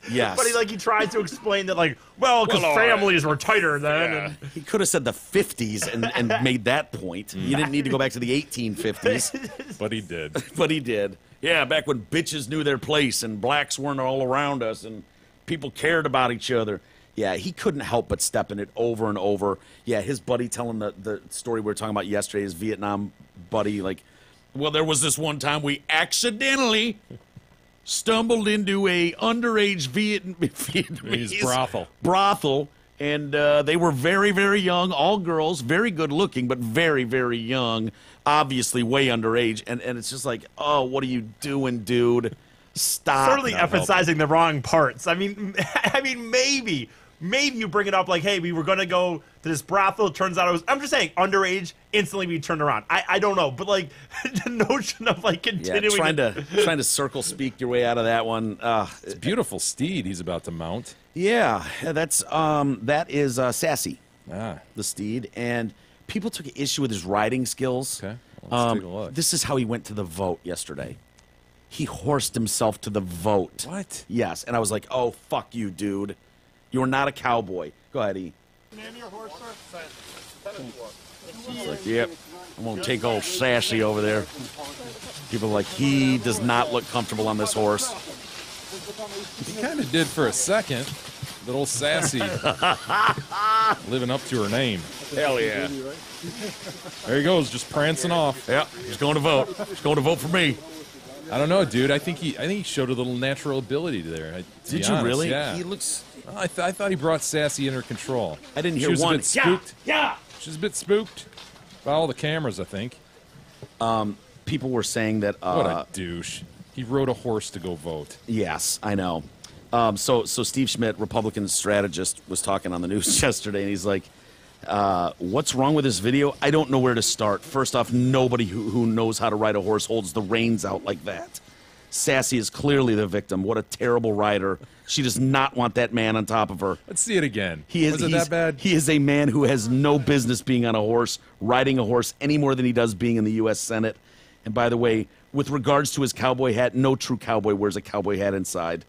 Yes. But he tried to explain that like, because families were tighter then. Yeah. He could have said the 50s and made that point. You didn't need to go back to the 1850s. But he did. But he did. Yeah, back when bitches knew their place and blacks weren't all around us and people cared about each other. Yeah, he couldn't help but step in it over and over. Yeah, his buddy telling the story we were talking about yesterday, his Vietnam buddy, like, well, there was this one time we accidentally stumbled into a underage Vietnamese brothel. And they were very, very young, all girls, very good looking, but very, very young, obviously way underage. And it's just like, oh, what are you doing, dude? Stop. Certainly emphasizing the wrong parts. I mean, maybe you bring it up like, hey, we were going to go to this brothel. It turns out it was, I'm just saying, underage, instantly we turned around. I don't know, but like the notion of like continuing. Yeah, trying to circle speak your way out of that one. It's a beautiful steed he's about to mount. Yeah, that is Sassy, the steed. And people took issue with his riding skills. Okay, let's take a look. This is how he went to the vote yesterday. He horsed himself to the vote. What? Yes, and I was like, oh, fuck you, dude. You're not a cowboy. Go ahead, E. It's like, yep, I'm going to take old Sassy over there. People are like, he does not look comfortable on this horse. He kind of did for a second. That old Sassy living up to her name. Hell yeah. There he goes, just prancing off. Yep, he's going to vote. He's going to vote for me. I don't know, dude. I think he showed a little natural ability there. Did you really? Yeah. He looks. I thought he brought Sassy under control. I didn't hear she was one. A bit spooked. Yeah. She was a bit spooked by all the cameras, I think. People were saying that. What a douche. He rode a horse to go vote. Yes, I know. So Steve Schmidt, Republican strategist, was talking on the news yesterday, and he's like, what's wrong with this video? I don't know where to start. First off, nobody who knows how to ride a horse holds the reins out like that. Sassy is clearly the victim. What a terrible rider. She does not want that man on top of her. Let's see it again. Was it that bad? He is a man who has no business being on a horse, riding a horse, any more than he does being in the U.S. Senate. And by the way, with regards to his cowboy hat, no true cowboy wears a cowboy hat inside.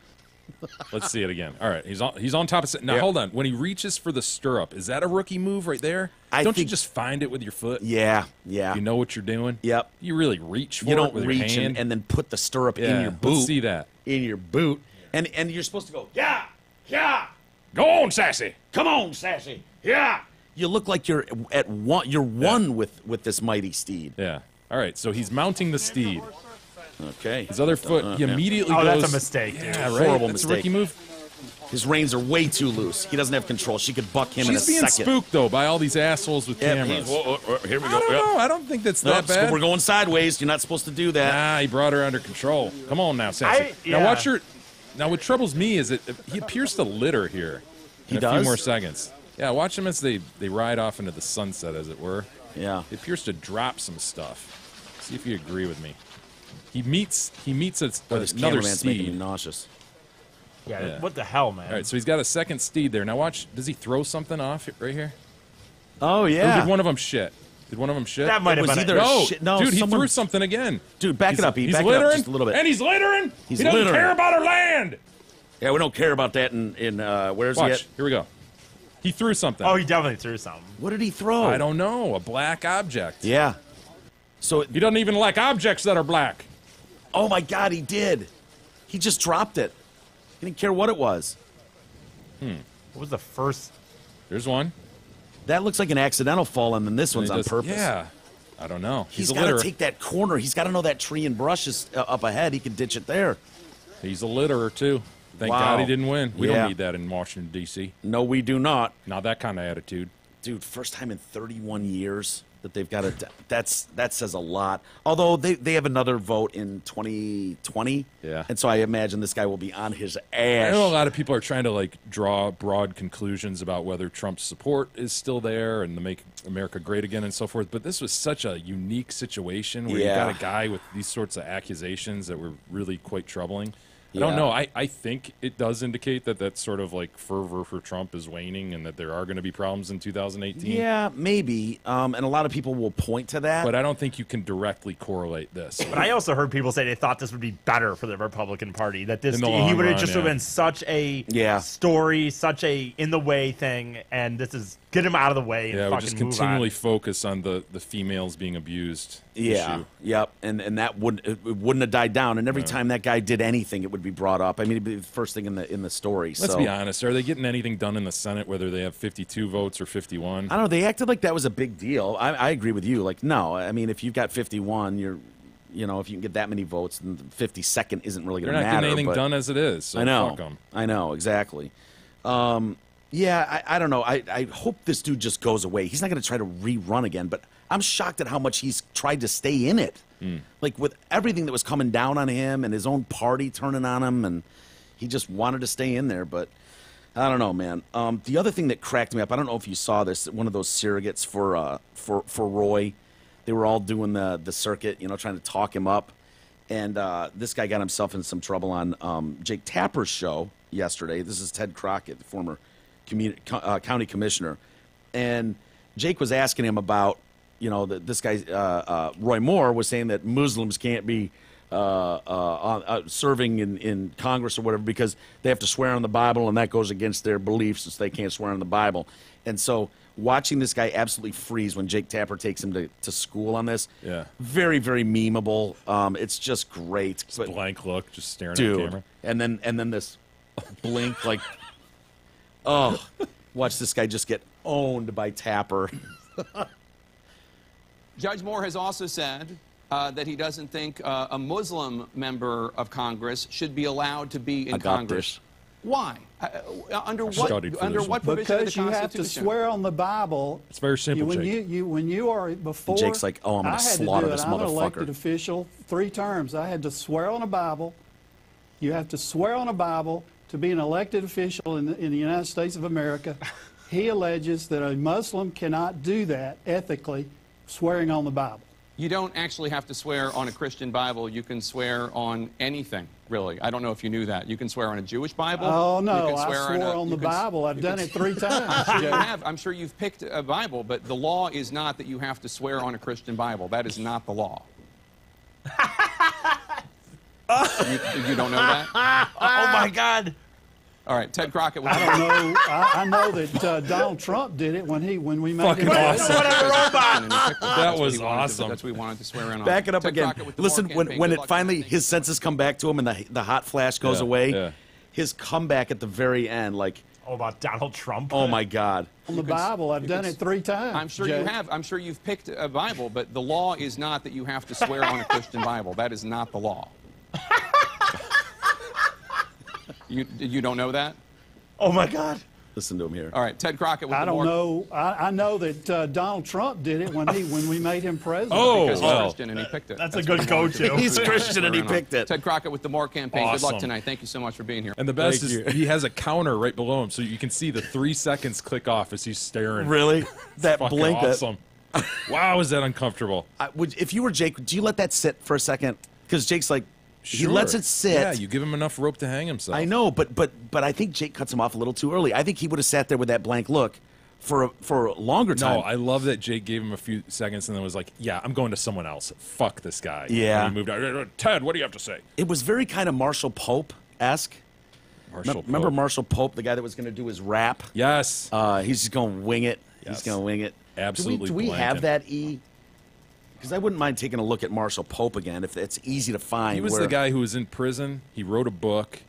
Let's see it again. All right, he's on top of it. Now, hold on. When he reaches for the stirrup, is that a rookie move right there? Don't you just find it with your foot? Yeah. You know what you're doing? Yep. You really reach for You don't it with reach your hand? and then put the stirrup in your boot. Let's see that. In your boot. And you're supposed to go, yeah. Go on, Sassy. Come on, Sassy. Yeah. You look like you're at one. You're one with this mighty steed. Yeah. All right, so he's mounting the steed. Okay. His other foot, he immediately goes. Oh, that's a mistake, dude. Yeah, right. Horrible That's mistake. a rookie move. His reins are way too loose. He doesn't have control. She could buck him in a She's being second. spooked, though, by all these assholes with cameras. Here we I go. don't know. I don't think that's that bad. We're going sideways. You're not supposed to do that. Nah, he brought her under control. Come on now, Sassy. Now watch her. Now what troubles me is that he appears to litter here in a few more seconds. Yeah, watch him as they ride off into the sunset, as it were. Yeah. He appears to drop some stuff. See if you agree with me. He meets This another cameraman's making me steed. nauseous. Yeah, what the hell, man? All right, so he's got a second steed there. Now watch. Does he throw something off right here? Oh, yeah. Or did one of them shit? Did one of them shit? That might have been either no, shit. No, dude, he someone threw something again. Dude, back it up. He's Back it littering up just a little bit. And he's littering. He's he doesn't littering. care about our land. Yeah, we don't care about that in where's he Watch. at? Here we go. He threw something. Oh, he definitely threw something. What did he throw? I don't know. A black object. Yeah. So He doesn't even like objects that are black. oh my God, he did. He just dropped it. He didn't care what it was. What was the first? There's one. That looks like an accidental fall, and then this one's And he on does- purpose. Yeah. I don't know. He's a got to litterer. take that corner. He's got to know that tree and brush is up ahead. He can ditch it there. He's a litterer, too. Thank Wow. God he didn't win. We Yeah. don't need that in Washington, D.C. No, we do not. Not that kind of attitude. Dude, first time in 31 years that they've got that says a lot. Although they have another vote in 2020. Yeah. And so I imagine this guy will be on his I ass. know a lot of people are trying to draw broad conclusions about whether Trump's support is still there and to make America great again and so forth. But this was such a unique situation where you got a guy with these sorts of accusations that were really quite troubling. I don't know. I think it does indicate that sort of fervor for Trump is waning and that there are going to be problems in 2018. Yeah, maybe. And a lot of people will point to that. But I don't think you can directly correlate this. But I also heard people say they thought this would be better for the Republican Party. That this In the he long would have run, just have been such a story, such a in the way thing, and this is get him out of the way and Yeah, we fucking just move continually on. focus on the females being abused. Yeah, issue. yep, and that wouldn't have died down. And every time that guy did anything, it would be brought up. I mean, it'd be the first thing in the story. Let's so. be honest. Are they getting anything done in the Senate, whether they have 52 votes or 51? I don't know. They acted like that was a big deal. I agree with you. No. I mean, if you've got 51, if you can get that many votes, then the 52nd isn't really going to They're not matter. getting anything but done as it is. So I know. Fuck 'em. I know exactly. Yeah, I don't know. I hope this dude just goes away. He's not going to try to rerun again, but I'm shocked at how much he's tried to stay in it. Like, with everything that was coming down on him and his own party turning on him, and he just wanted to stay in there, but I don't know, man. The other thing that cracked me up, I don't know if you saw this, one of those surrogates for Roy. They were all doing the circuit, you know, trying to talk him up. And this guy got himself in some trouble on Jake Tapper's show yesterday. This is Ted Crockett, the former county commissioner. And Jake was asking him about, you know, this guy, Roy Moore, was saying that Muslims can't be serving in Congress or whatever because they have to swear on the Bible, and that goes against their beliefs since they can't swear on the Bible. And so watching this guy absolutely freeze when Jake Tapper takes him to school on this, very, very memeable. It's just great. Just blank look, just staring dude, at the camera. And then this blink, like, oh, watch this guy just get owned by Tapper. Judge Moore has also said that he doesn't think a Muslim member of Congress should be allowed to be in Congress. Why? Under what provision of the Constitution? Because you have to swear on the Bible. It's very simple, when Jake. when you are before. Jake's like, oh, I'm going to slaughter this I'm an motherfucker. elected official, 3 terms. I had to swear on a Bible. You have to swear on a Bible to be an elected official in the United States of America. He alleges that a Muslim cannot do that ethically, swearing on the Bible. You don't actually have to swear on a Christian Bible. You can swear on anything, really. I don't know if you knew that. You can swear on a Jewish Bible. Oh, no, you can swear I swore on the Bible. I've done it 3 times. I'm sure you have. I'm sure you've picked a Bible, but the law is not that you have to swear on a Christian Bible. That is not the law. You don't know that? Oh, my God. All right, Ted Crockett. I don't know. I know that Donald Trump did it when we made Fucking him awesome. president. That was awesome. That's what we wanted to swear in on. Back it up Ted again. Crockett with the Listen, Moore campaign. when Good it luck finally, tonight. his senses come back to him and the hot flash goes away, his comeback at the very end, like, Oh, about Donald Trump? oh, my God. On the Bible, I've done it 3 times. I'm sure Jay. you have. I'm sure you've picked a Bible, but the law is not that you have to swear on a Christian Bible. That is not the law. You don't know that? Oh, my God. Listen to him here. All right, Ted Crockett with I the don't Moore. know. I know that Donald Trump did it when we made him president. Oh, Because he's Christian and he picked it. That's a what good we wanted go-to. He's Christian and he picked it. Ted Crockett with the Moore campaign. Good Awesome. luck tonight. Thank you so much for being here. And the best Thank is you. he has a counter right below him, so you can see the 3 seconds click off as he's staring. Really? That Fucking blink. awesome. Wow, is that uncomfortable? If you were Jake, do you let that sit for a second? Because Jake's like, he Sure. lets it sit. Yeah, you give him enough rope to hang himself. I know, but I think Jake cuts him off a little too early. I think he would have sat there with that blank look for a longer time. No, I love that Jake gave him a few seconds and then was like, yeah, I'm going to someone else. Fuck this guy. Yeah. And he moved out. Ted, what do you have to say? It was very kind of Marshall Pope-esque. Marshall Remember Pope. Marshall Pope, the guy that was going to do his rap? Yes. He's just going to wing it. Yes. He's going to wing it. Absolutely Do we blank have him. that, E? Because I wouldn't mind taking a look at Marshall Pope again if it's easy to find. He was the guy who was in prison. He wrote a book.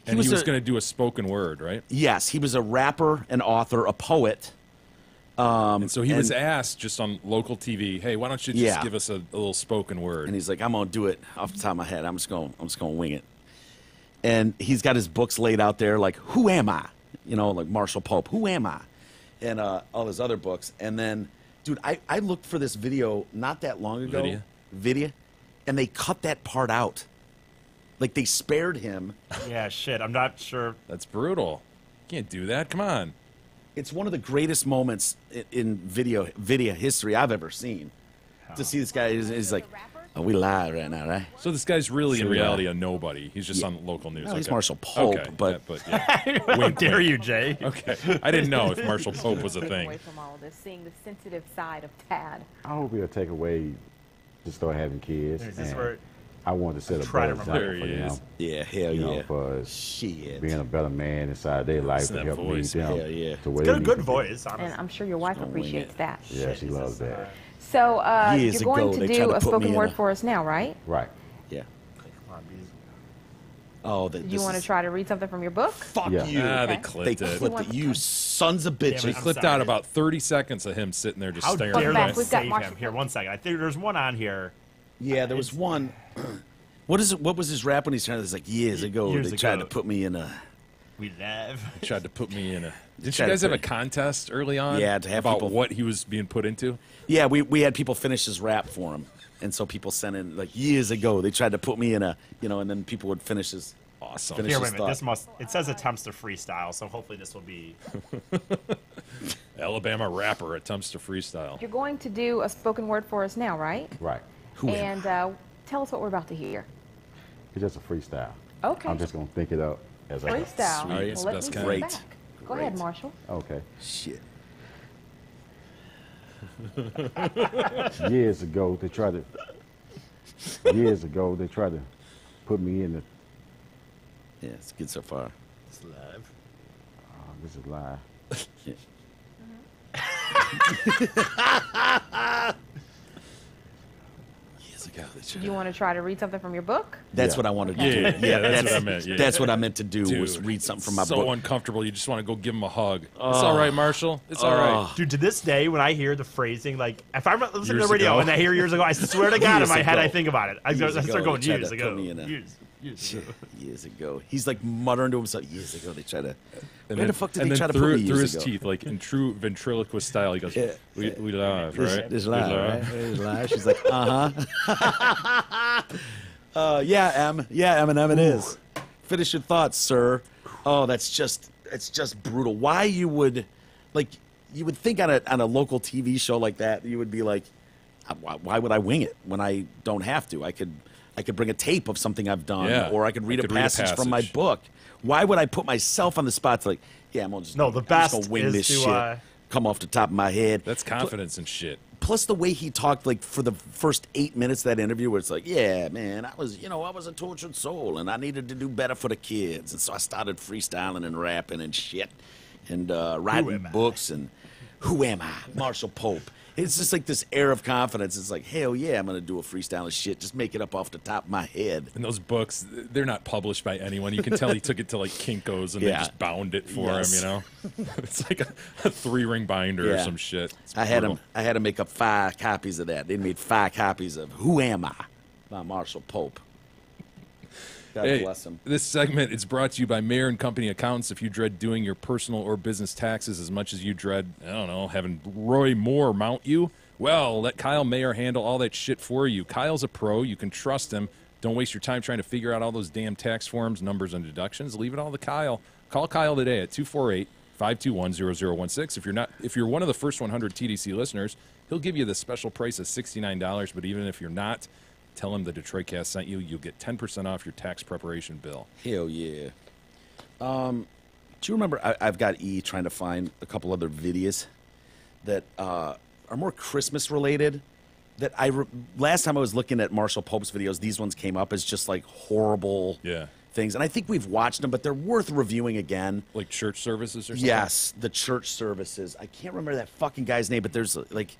And he was going to do a spoken word, right? Yes, he was a rapper, an author, a poet. And so he was asked just on local TV, hey, why don't you just give us a little spoken word? And he's like, I'm going to do it off the top of my head. I'm just going to wing it. And he's got his books laid out there like, who am I? You know, like Marshall Pope, who am I? And all his other books. And then, dude, I looked for this video not that long ago. Video. And they cut that part out. Like, they spared him. Yeah, shit. I'm not sure. That's brutal. You can't do that. Come on. It's one of the greatest moments in video history I've ever seen. To see this guy, he's like, oh, we live right now, right? So this guy's really, in reality, a nobody. He's just on local news. No, he's Okay. Marshall Pope, Okay. but... How dare you, Jay? Okay. I didn't know if Marshall Pope was a Away thing. from all of this, seeing the sensitive side of Tad. I hope he'll take away to start having kids. Is this and where- I want to set a try to better remember. example for There he them. is. Yeah, hell you know, yeah. for Shit. being a better man inside their life Listen to to help that lead voice. them Hell yeah. to where He's they got a need good to be. voice, honestly. And I'm sure your wife appreciates that. Yeah, she loves that. So Years you're going ago, to they do tried to a put me spoken in word a- for us now, right? Right. Yeah. Come on, Bees. Oh, Do you want to try to read something from your book? Fuck Yeah. you. Ah, they Okay. clipped They it. clipped it. You sons of Damn bitches. They it, I'm clipped sorry. out about 30 seconds of him sitting there just How staring. dare back. you We've got save Marshall him? Here, 1 second. I think there's one on here. Yeah, there was one. What is it? What was his rap when he's trying to? It's like years ago Years they tried ago. to put me in a. We love. He tried to put me in a. Did you guys have a contest early on? Yeah, to have about people, what he was being put into. Yeah, we had people finish his rap for him, and so people sent in like years ago. They tried to put me in a, and then people would finish his. Awesome. Finish Here, his wait a minute. thought. It says attempts to freestyle, so hopefully this will be. Alabama rapper attempts to freestyle. You're going to do a spoken word for us now, right? Right. And tell us what we're about to hear. It's just a freestyle. Okay. I'm just going to think it up as I go. Freestyle. Sweet. Well, let me sit Great. back. Go ahead, Marshall. Okay. Shit. Years ago, they tried to put me in the. Yeah, it's good so far. It's live. This is live. Years ago, Do you want to try to read something from your book? That's what I wanted to do. Yeah, that's what I meant. Yeah. That's what I meant to do. Dude, was read something from my so book. uncomfortable. You just want to go give him a hug. It's all right, Marshall. It's all right. Dude, to this day, when I hear the phrasing, like, if I'm listening to Years the radio ago. and I hear years ago, I swear to God, in Years my head, ago. I think about it. I Years start ago, going they tried years to ago. put me in a- Years ago. Years ago. He's like muttering to himself. Years ago, they tried to. And Where then, the fuck did and they then try to put through, me through years his ago? teeth, like in true ventriloquist style, he goes, Yeah. we live, right? This We live, live." right? This live. She's like, yeah, Em. Yeah, Eminem, it is. Finish your thoughts, sir. Oh, it's just brutal. Why you would think on a local TV show like that, you would be like, why would I wing it when I don't have to? I could bring a tape of something I've done, Yeah. or I could read a passage from my book. Why would I put myself on the spot to like, yeah, I'm just No, the I'm best just gonna wing is this to, shit, come off the top of my head. That's confidence and shit. Plus the way he talked, like for the first 8 minutes of that interview, where it's like, yeah, man, I was a tortured soul, and I needed to do better for the kids, and so I started freestyling and rapping and shit, and writing books, and who am I, Marshall Pope? It's just like this air of confidence. It's like, hell yeah, I'm gonna do a freestyle and shit, just make it up off the top of my head. And those books, they're not published by anyone. You can tell he took it to like Kinko's and they Yeah. just bound it for Yes. him. It's like a 3-ring binder or Yeah. some shit. It's I had brutal. to make up 5 copies of that. They made 5 copies of Who Am I by Marshall Pope. God Hey, bless him. this segment is brought to you by Mayer and Company Accountants. If you dread doing your personal or business taxes as much as you dread, I don't know, having Roy Moore mount you, well, let Kyle Mayer handle all that shit for you. Kyle's a pro. You can trust him. Don't waste your time trying to figure out all those damn tax forms, numbers, and deductions. Leave it all to Kyle. Call Kyle today at 248-521-0016. If you're one of the first 100 TDC listeners, he'll give you the special price of $69. But even if you're not, tell him the Detroit Cast sent you. You'll get 10% off your tax preparation bill. Hell yeah. Do you remember, I've got E trying to find a couple other videos that are more Christmas related. That last time I was looking at Marshall Pope's videos, these ones came up as just like horrible things. And I think we've watched them, but they're worth reviewing again. Like church services or something? Yes, the church services. I can't remember that fucking guy's name, but there's like,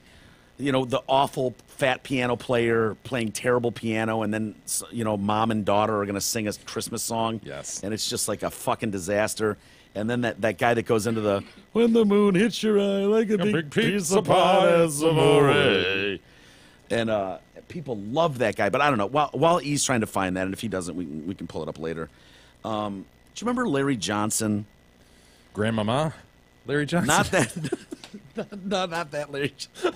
the awful fat piano player playing terrible piano, and then, mom and daughter are going to sing a Christmas song. Yes. And it's just like a fucking disaster. And then that guy that goes into the, when the moon hits your eye like a big piece of pie amore. And people love that guy, but I don't know. While he's trying to find that, and if he doesn't, we can pull it up later. Do you remember Larry Johnson? Grandmama? Larry Johnson? Not that. No, not that Larry Johnson.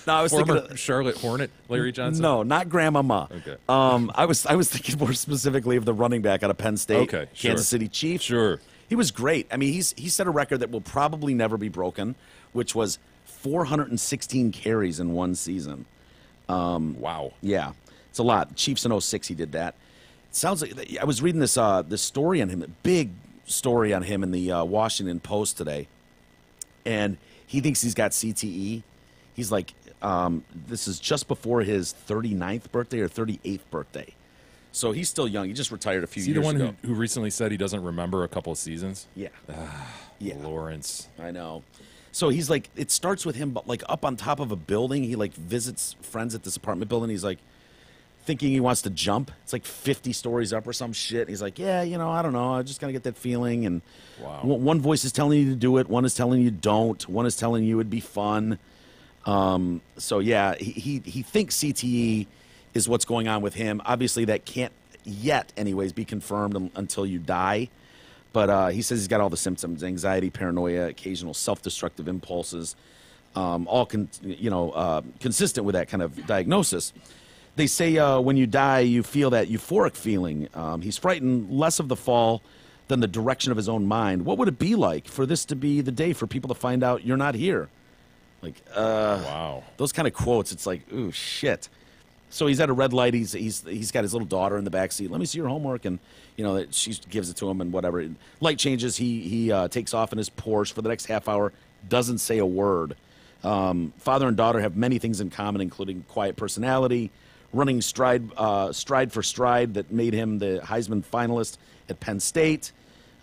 No, I was Former thinking of, Charlotte Hornet Larry Johnson? No, not Grandmama. Okay. I was thinking more specifically of the running back out of Penn State, Okay, sure. Kansas City Chiefs. Sure. He was great. I mean, he set a record that will probably never be broken, which was 416 carries in one season. Wow. Yeah, it's a lot. Chiefs in 06, he did that. It sounds like I was reading this story on him, a big story on him in the Washington Post today, and he thinks he's got CTE. He's like, this is just before his 39th birthday or 38th birthday. So he's still young. He just retired a few Is he years the one ago. who recently said he doesn't remember a couple of seasons? Yeah. Yeah. Lawrence. I know. So he's like, it starts with him, but like up on top of a building. He like visits friends at this apartment building. He's like thinking he wants to jump. It's like 50 stories up or some shit. He's like, yeah, I don't know. I just gotta get that feeling. And one voice is telling you to do it. One is telling you don't. One is telling you it'd be fun. So yeah, he thinks CTE is what's going on with him. Obviously, that can't yet, anyways, be confirmed until you die. But he says he's got all the symptoms: anxiety, paranoia, occasional self-destructive impulses, all consistent with that kind of diagnosis. They say when you die, you feel that euphoric feeling. He's frightened less of the fall than the direction of his own mind. What would it be like for this to be the day for people to find out you're not here? Like, wow. Those kind of quotes, it's like, ooh, shit. So he's at a red light. He's got his little daughter in the back seat. Let me see your homework, and she gives it to him and whatever. Light changes. He takes off in his Porsche for the next half hour. Doesn't say a word. Father and daughter have many things in common, including quiet personality, running stride for stride that made him the Heisman finalist at Penn State.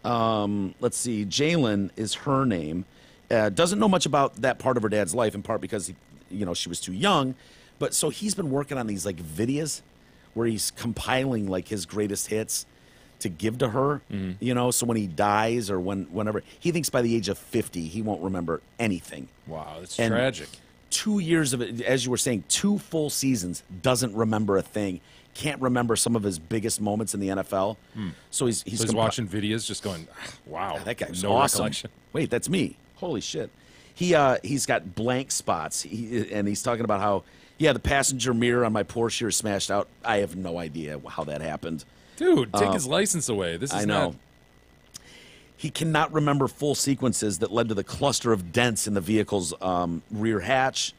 Let's see. Jalen is her name. Doesn't know much about that part of her dad's life, in part because she was too young. But so he's been working on these like videos where he's compiling like his greatest hits to give to her. So when he dies or whenever he thinks by the age of 50 he won't remember anything. Wow, that's tragic. 2 years of it, as you were saying, 2 full seasons, doesn't remember a thing. Can't remember some of his biggest moments in the NFL. So he's watching videos, just going, wow, that guy's no awesome. recollection. Wait, that's me. Holy shit. He's got blank spots. And he's talking about how, the passenger mirror on my Porsche here is smashed out. I have no idea how that happened. Dude, take his license away. This is I know. not... He cannot remember full sequences that led to the cluster of dents in the vehicle's rear hatch.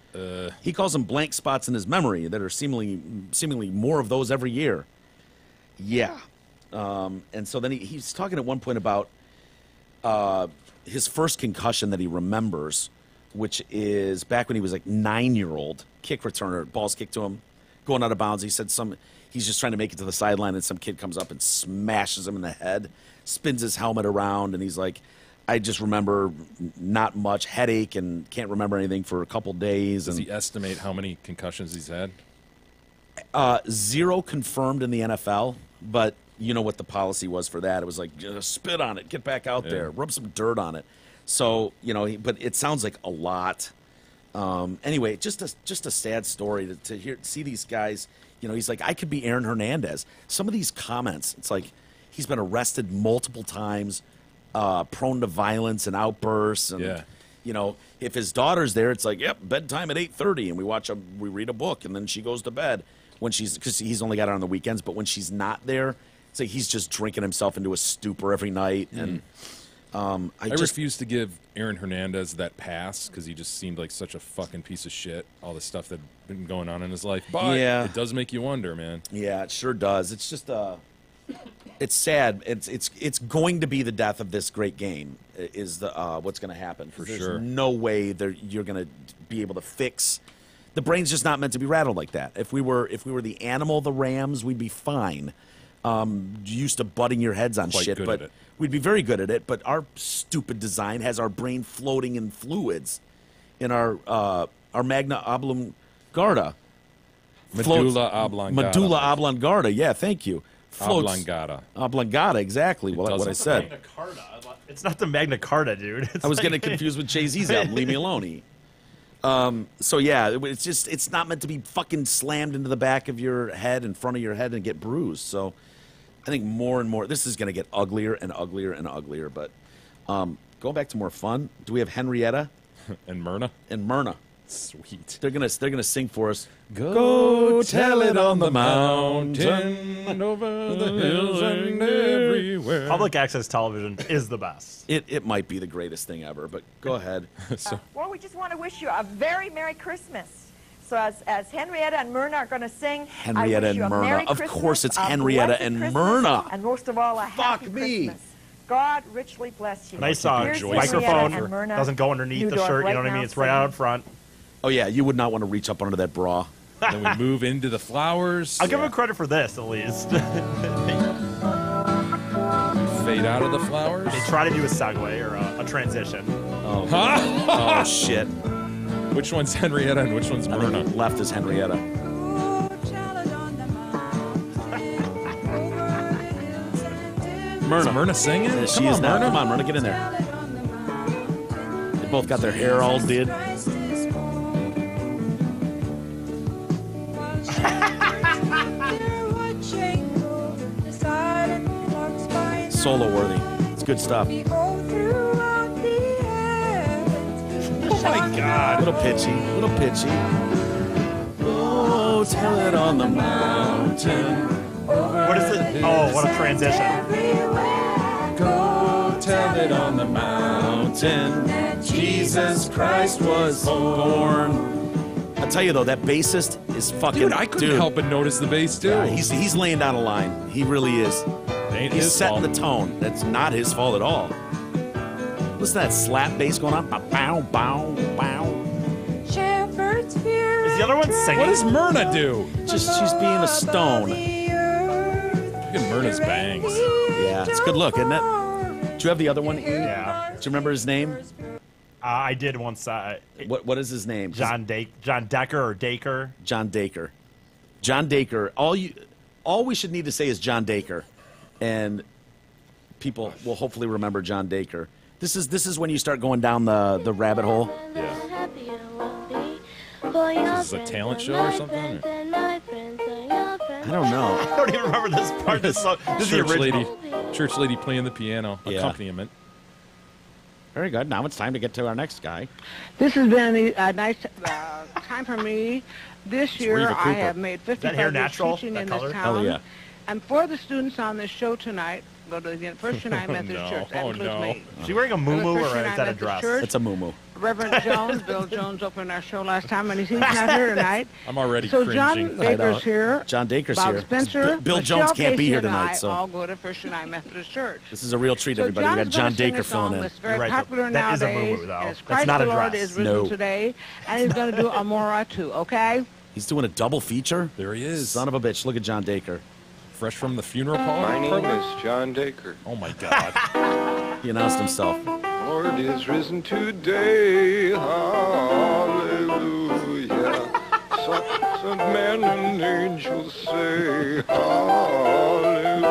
He calls them blank spots in his memory that are seemingly more of those every year. Yeah. And so then he's talking at one point about his first concussion that he remembers, which is back when he was like 9-year-old, kick returner, balls kicked to him, going out of bounds. He said he's just trying to make it to the sideline, and some kid comes up and smashes him in the head, spins his helmet around, and he's like, I just remember not much, headache, and can't remember anything for a couple days. Does he estimate how many concussions he's had? 0 confirmed in the NFL, but you know what the policy was for that. It was like, spit on it, get back out there, rub some dirt on it. So, but it sounds like a lot. Anyway, just a sad story to see these guys. He's like, I could be Aaron Hernandez. Some of these comments, it's like he's been arrested multiple times, prone to violence and outbursts. And, if his daughter's there, it's like, yep, bedtime at 8:30, and we read a book, and then she goes to bed because he's only got it on the weekends. But when she's not there, it's like he's just drinking himself into a stupor every night. And I refuse to give Aaron Hernandez that pass because he just seemed like such a fucking piece of shit. All the stuff that had been going on in his life, but it does make you wonder, man. Yeah, it sure does. It's just it's sad. It's going to be the death of this great game. Is what's going to happen? For There's sure. no way you're going to be able to fix. The brain's just not meant to be rattled like that. If we were the animal, the Rams, we'd be fine. Used to butting your heads on Quite shit, good but at it. we'd be very good at it. But our stupid design has our brain floating in fluids in our magna oblongata. Medulla oblongata. Medulla oblongata. Yeah, thank you. Floats. Oblongata. Oblongata, exactly. What I said. Magna Carta. It's not the Magna Carta, dude. I was getting confused with Jay-Z's album. Leave me alone. So yeah, it's not meant to be fucking slammed into the back of your head, in front of your head, and get bruised. So I think more and more this is going to get uglier and uglier and uglier. But going back to more fun, do we have Henrietta and Myrna? Sweet. They're gonna sing for us. Go tell it on the mountain, over the hills and everywhere. Public access television is the best. It might be the greatest thing ever, but go ahead. Well, we just want to wish you a very Merry Christmas. So as Henrietta and Myrna are going to sing, Henrietta I wish you and a Myrna. Merry Of Christmas, course it's a Henrietta blessed and Christmas, Myrna. And most of all, a happy Christmas. God richly bless you. Nice Here's microphone. Henrietta and Myrna. Doesn't go underneath New the York shirt. You right know what I now mean? It's right out singing. in front. Oh yeah, you would not want to reach up under that bra. Then we move into the flowers. I'll give him credit for this, at least. Fade out of the flowers. They try to do a segue or a transition. Oh, oh shit. Which one's Henrietta and which one's Myrna? Left is Henrietta. Myrna. Is Myrna singing? Yeah, she is now. Come on, Myrna, get in there. They both got their hair all did. Solo worthy. It's good stuff. Oh my God. Little pitchy. Oh, tell it on the mountain. What is it? Oh, what a transition. Go tell it on the mountain. Jesus Christ was born. I'll tell you though, that bassist is fucking. Dude, I couldn't help but notice the bass too. Yeah, he's laying down a line. He really is. Ain't He's his setting fault. the tone. That's not his fault at all. Listen to that slap bass going on. Bow, bow, bow. Is the other one singing? What does Myrna do? Just she's being a stone. Look at Myrna's bangs. Yeah, it's a good look, isn't it? Do you have the other one? Ian? Yeah. Do you remember his name? I did once. What is his name? John Decker or Dacre. John Dacre. John Dacre. All we should need to say is John Dacre, and people will hopefully remember John Dacre. This is when you start going down the rabbit hole. Yeah. Is this a talent show or something? Or? I don't know. I don't even remember this part. This is the original. Church lady playing the piano Yeah. accompaniment. Very good. Now it's time to get to our next guy. This has been a nice time for me. This year Reva I Cooper. have made Is that 55 hair years natural? teaching That in color? this town. Hell yeah. And for the students on this show tonight, go to the First United Methodist Church. That includes me. Is she wearing a muumuu First or is United that a Methodist dress? Church. It's a muumuu. Reverend Jones, Bill Jones opened our show last time, and he's not here tonight. I'm already So cringing. John Baker's here. John Dacre's Bob here. Spencer, Bill Michelle Jones can't be Casey, here and tonight, I so all go to First United Methodist Church. this is a real treat, So everybody. We got John's John gonna sing Dacre a song filling in. that's very You're right, popular that is a nowadays. muumuu, though. As That's Christ not the a Lord dress. is risen No. today, and he's going to do Amora too. Okay. He's doing a double feature. There he is. Son of a bitch. Look at John Dacre. Fresh from the funeral parlor. My name is John Dacre. Oh my God. He announced himself. Lord is risen today. Hallelujah. Sons of men and angels say hallelujah.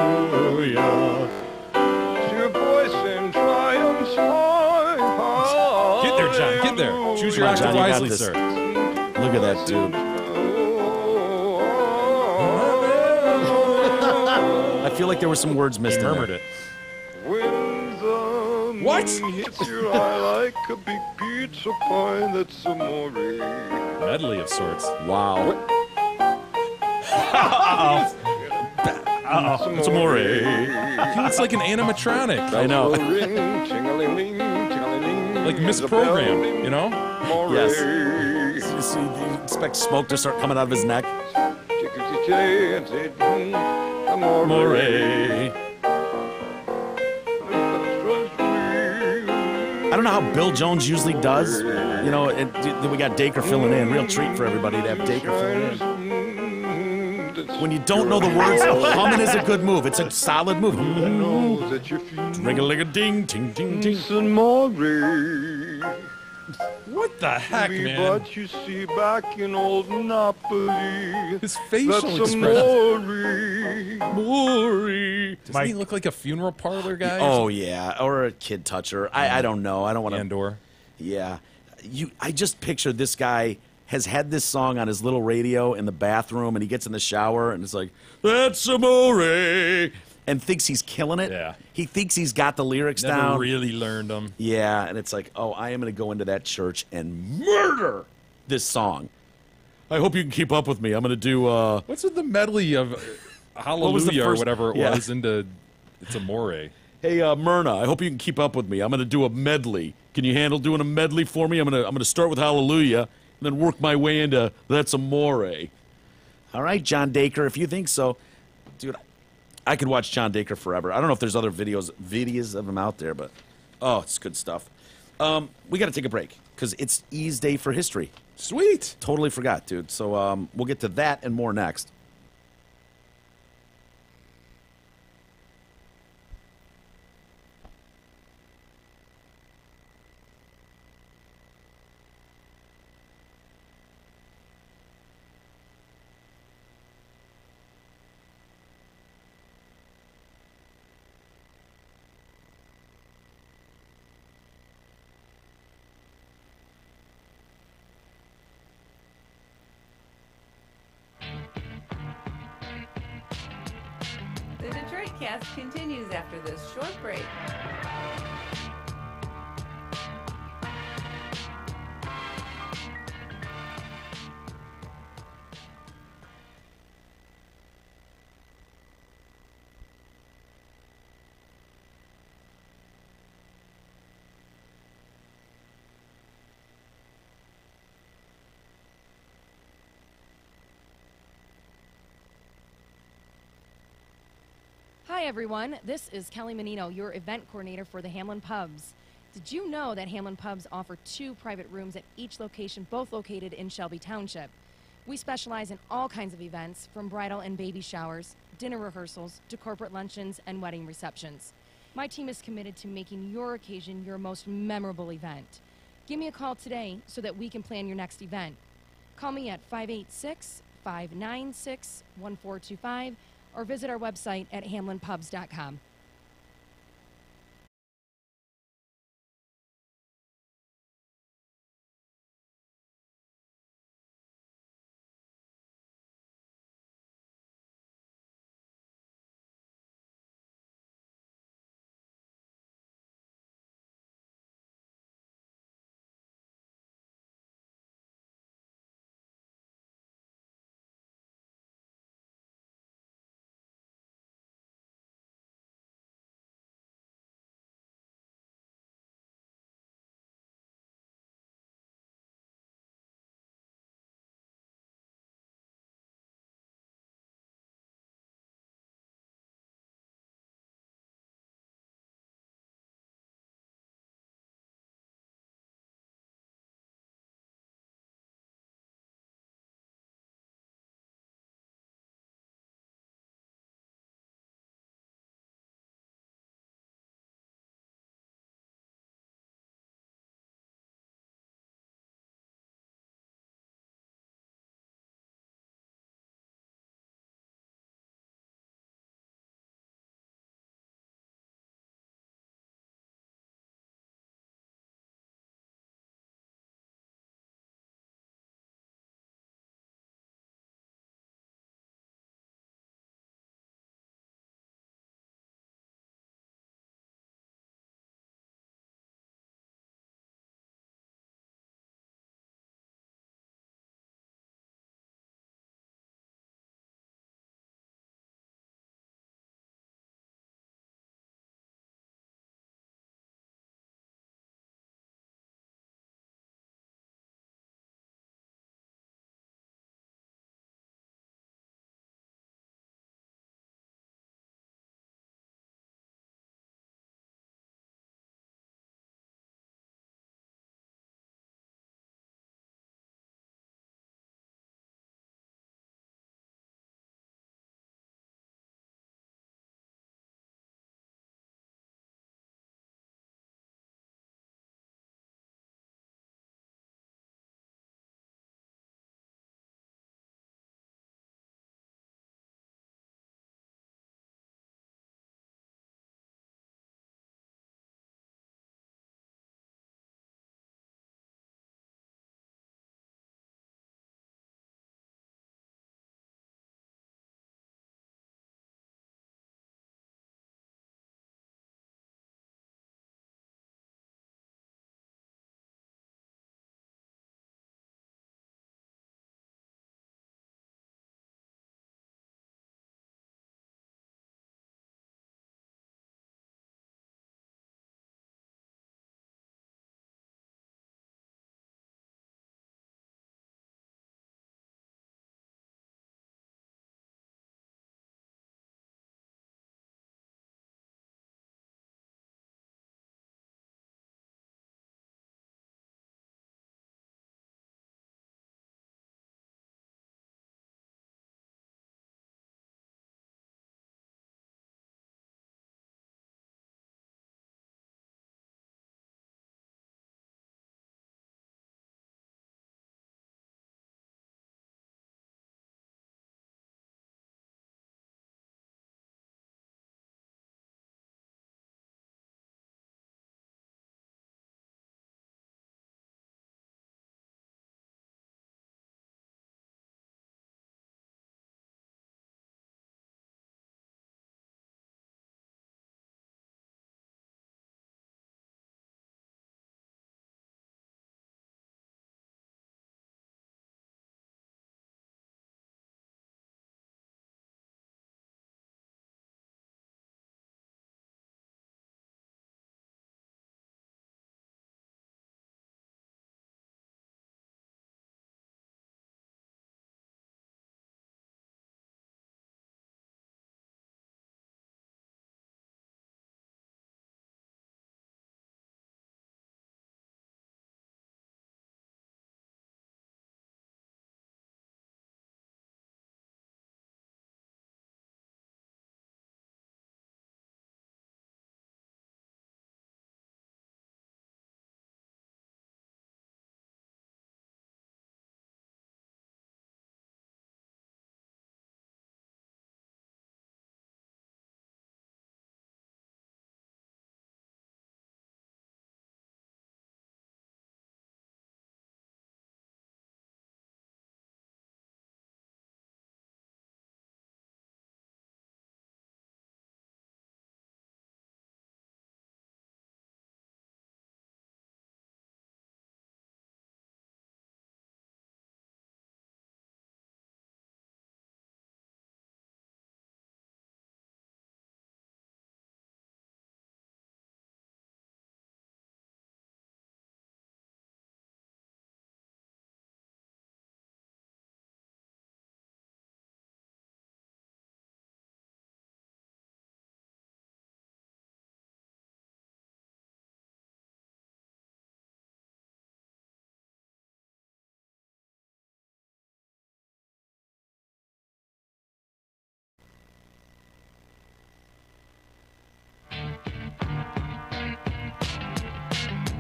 Your voice in triumph high. Get there, John. Get there. Choose your Come on, octave John, you got wisely, this. sir. Look at that dude. I feel like there were some words missed in Murmured there. it. When the What? moon hits your eye like a big pizza pie, that's amore. Medley of sorts. Wow. It's amore. He looks like an animatronic. I know. Like misprogrammed, you know? Yes. You expect smoke to start coming out of his neck. Amore. I don't know how Bill Jones usually does. You know, we got Dacre filling in. Real treat for everybody to have Dacre filling in. When you don't know the words, humming is a good move. It's a solid move. Ring-a-ling-a-ding, ting, ting, ting. What the heck, man? But you see back in old Napoli. His facial That's expression. amore. Doesn't he look like a funeral parlor guy? Oh, yeah. Or a kid toucher. I don't know. I don't want to. Andor. Yeah. I just picture this guy has had this song on his little radio in the bathroom, and he gets in the shower, and it's like, that's amore, and thinks he's killing it. Yeah. He thinks he's got the lyrics Never down. really learned them. Yeah, and it's like, oh, I am going to go into that church and murder this song. I hope you can keep up with me. I'm going to do... What's with the medley of Hallelujah or whatever it Yeah. was into It's Amore? Hey, Myrna, I hope you can keep up with me. I'm going to do a medley. Can you handle doing a medley for me? I'm going to start with Hallelujah and then work my way into That's Amore. All right, John Dacre, if you think so. Dude, I could watch John Dacre forever. I don't know if there's other videos of him out there, but oh, it's good stuff. We got to take a break because it's E's Day for History. Sweet. Totally forgot, dude. So we'll get to that and more next. Cast continues after this short break. Hi everyone, this is Kelly Menino, your event coordinator for the Hammond Pubs. Did you know that Hammond Pubs offer 2 private rooms at each location, both located in Shelby Township? We specialize in all kinds of events, from bridal and baby showers, dinner rehearsals, to corporate luncheons and wedding receptions. My team is committed to making your occasion your most memorable event. Give me a call today so that we can plan your next event. Call me at 586-596-1425 or visit our website at hamlinpubs.com.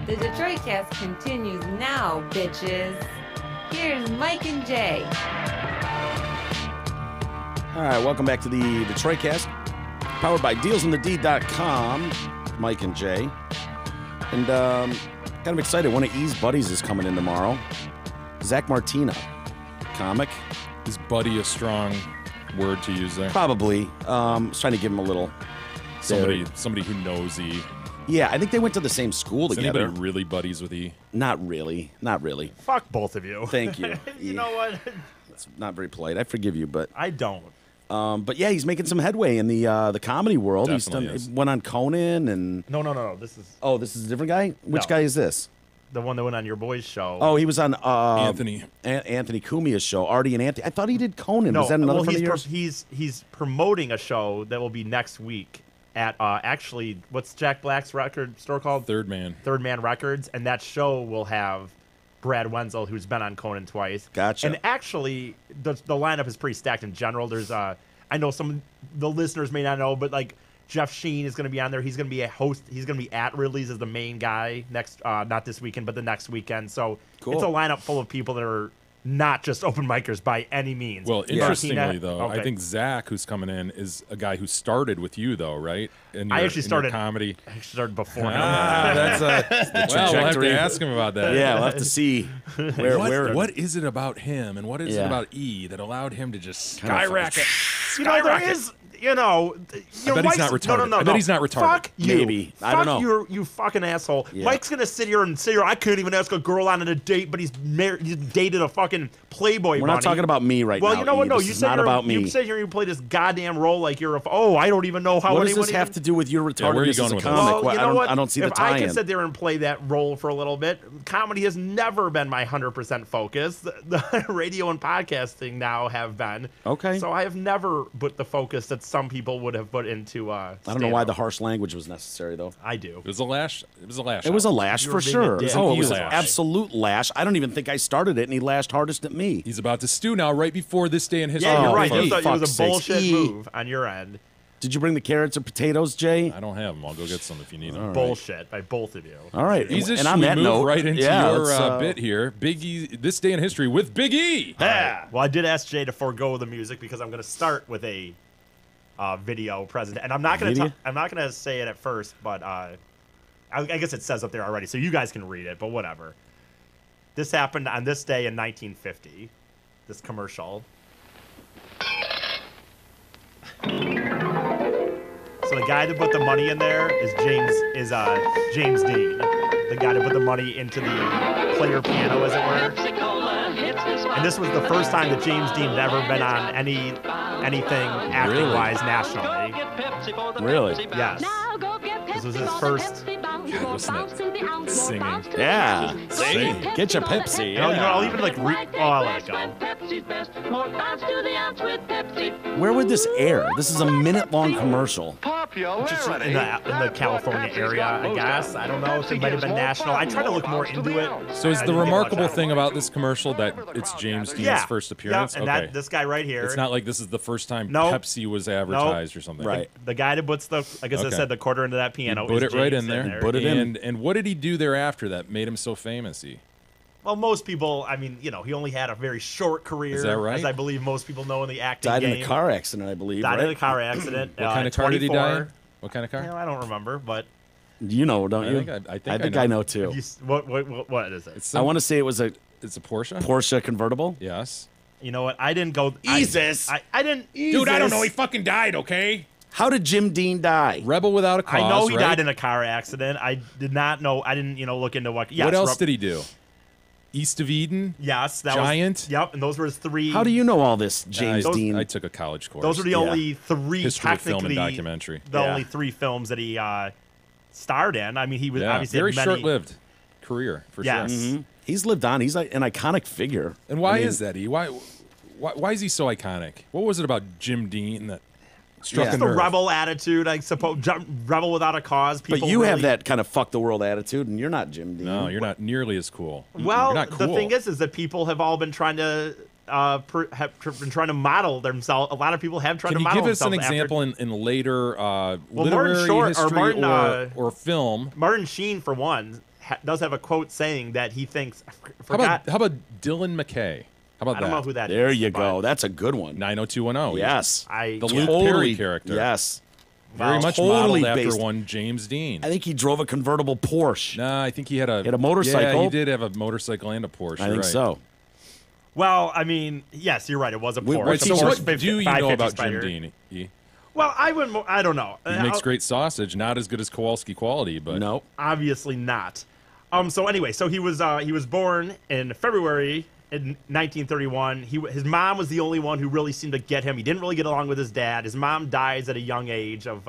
The Detroit Cast continues now, bitches. Here's Mike and Jay. All right, welcome back to the Detroit Cast, powered by DealsInTheD.com. Mike and Jay. And kind of excited. One of E's buddies is coming in tomorrow. Zach Martina, comic. Is buddy a strong word to use there? Probably. I was trying to give him a little... Somebody who knows E. Yeah, I think they went to the same school Is together. anybody really buddies with E? Not really. Not really. Fuck both of you. Thank you. You know what? It's not very polite. I forgive you, but... I don't. But yeah, he's making some headway in the comedy world. Definitely He went on Conan and... No. This is... Oh, this is a different guy? Which guy is this? The one that went on your boy's show. Oh, he was on Anthony Cumia's show, Artie and Anthony. I thought he did Conan. No, was that another well, friend of yours? he's promoting a show that will be next week at actually, what's Jack Black's record store called? Third Man Records, and that show will have Brad Wenzel, who's been on Conan twice. Gotcha. And actually, the lineup is pretty stacked in general. There's I know the listeners may not know, but like Jeff Sheen is going to be on there. He's going to be a host. He's going to be at Ridley's as the main guy next, not this weekend, but the next weekend. So Cool. It's a lineup full of people that are not just open micers by any means. Well, interestingly, though, okay. I think Zach, who's coming in, is a guy who started with you, though, right? I actually started comedy. I started before him. That's the trajectory. We'll have to ask him about that. Yeah, we'll have to see what is it about him and what is it about E that allowed him to just skyrocket? There is. I bet he's not retarded. No. I bet he's not retarded. Fuck you. Maybe. I don't know. You fucking asshole. Yeah. Mike's going to sit here and say, I couldn't even ask a girl on a date, but he's dated a fucking Playboy We're bunny. not talking about me right now. Well, you know what? No, This you is sit not here, about me. You sit here and you play this goddamn role like you're I don't even know how What does anyone this have to do with your where are you retardedness going as a with comic? Well, you know what? I don't see the If I tie-in. can sit there and play that role for a little bit, comedy has never been my 100% focus. The radio and podcasting now have been. Okay. So I have never put the focus that some people would have put into I don't know why the harsh language was necessary, though. I do. It was a lash. It was a lash. It was a lash You for were being sure. a dick. Oh, it He was was an lash. absolute lash. I don't even think I started it, and he lashed hardest at me. He's about to stew now, right before this day in history. Yeah, you're Oh, right. for It was fuck's a sakes. bullshit E. move on your end. Did you bring the carrots or potatoes, Jay? I don't have them. I'll go get some if you need them. All right. Bullshit by both of you. All right. Jesus, and on should we that move note, right into yeah, your let's, bit here. Big E, this day in history with Big E. Yeah. Well, I did ask Jay to forego the music because I'm going to start with a video present, and I'm not going to say it at first, but I guess it says up there already, so you guys can read it. But whatever. This happened on this day in 1950. This commercial. So the guy that put the money in there is James Dean, the guy that put the money into the player piano, as it were. And this was the first time that James Dean had ever been on anything acting-wise nationally. Really? Yes. This was his first. God, listen to that singing. Yeah. Sing. Get your Pepsi. You know, I'll even like I'll let it go. Where would this air? This is a minute-long commercial. Just in the California area, I guess. I don't know if it might have been national. I try to look more into it. So is I the didn't get remarkable much out thing of it. about this commercial that it's James Dean's first appearance? Yeah, and okay. this guy right here. It's not like this is the first time Nope. Pepsi was advertised or something. Right. The guy that puts I said, the quarter into that piano. Put is it right James in there. Put it in. And what did he do thereafter that made him so famous? Well, most people, I mean, he only had a very short career. Is that right? As I believe most people know in the acting Died game. in a car accident, I believe. Died right? in a car accident. What kind of car did he die in? What kind of car? I don't remember, but You know, don't you? I think I know too. what is it? I want to say it's a Porsche. Porsche convertible. Yes. You know what? I didn't go. Jesus. I didn't. Dude, I don't know. He fucking died. Okay. How did Jim Dean die? Rebel without a cause. I know he right? died in a car accident. I did not know. I didn't, look into what. Yes, what else did he do? East of Eden. Yes, that Giant. Was, yep, and those were his three. How do you know all this, James Dean? I took a college course. Those are the only three history of film and technically documentary. The only three films that he starred in. I mean, he was obviously very many, short-lived career for sure. Mm-hmm. He's lived on. He's like an iconic figure. And why is that? Why is he so iconic? What was it about Jim Dean that struck a Just the nerve? rebel attitude, I suppose. Rebel without a cause. People But you really, have that kind of fuck the world attitude, and you're not Jim Dean. No, you're not nearly as cool. Well, you're not cool. the thing is that people have all been trying to been trying to model themselves. A lot of people have tried Can to you model give us an themselves example in later Martin literary Short history or Martin, or film? Martin Sheen, for one, does have a quote saying that he thinks. How about Dylan McKay? How about that? I don't know who that is. There you go. That's a good one. 90210. Yes. The Luke Perry character. Yes. Very much totally modeled after based. one James Dean. I think he drove a convertible Porsche. Nah, I think he had a motorcycle. Yeah, he did have a motorcycle and a Porsche. I think so. Well, I mean, yes, you're right. It was a Porsche. Wait, so Porsche what do you know 550 about Spider. Jim Dean? Well, I don't know. He makes great sausage, not as good as Kowalski quality, but no, obviously not. So anyway, so he was born in February in 1931. His mom was the only one who really seemed to get him. He didn't really get along with his dad. His mom dies at a young age of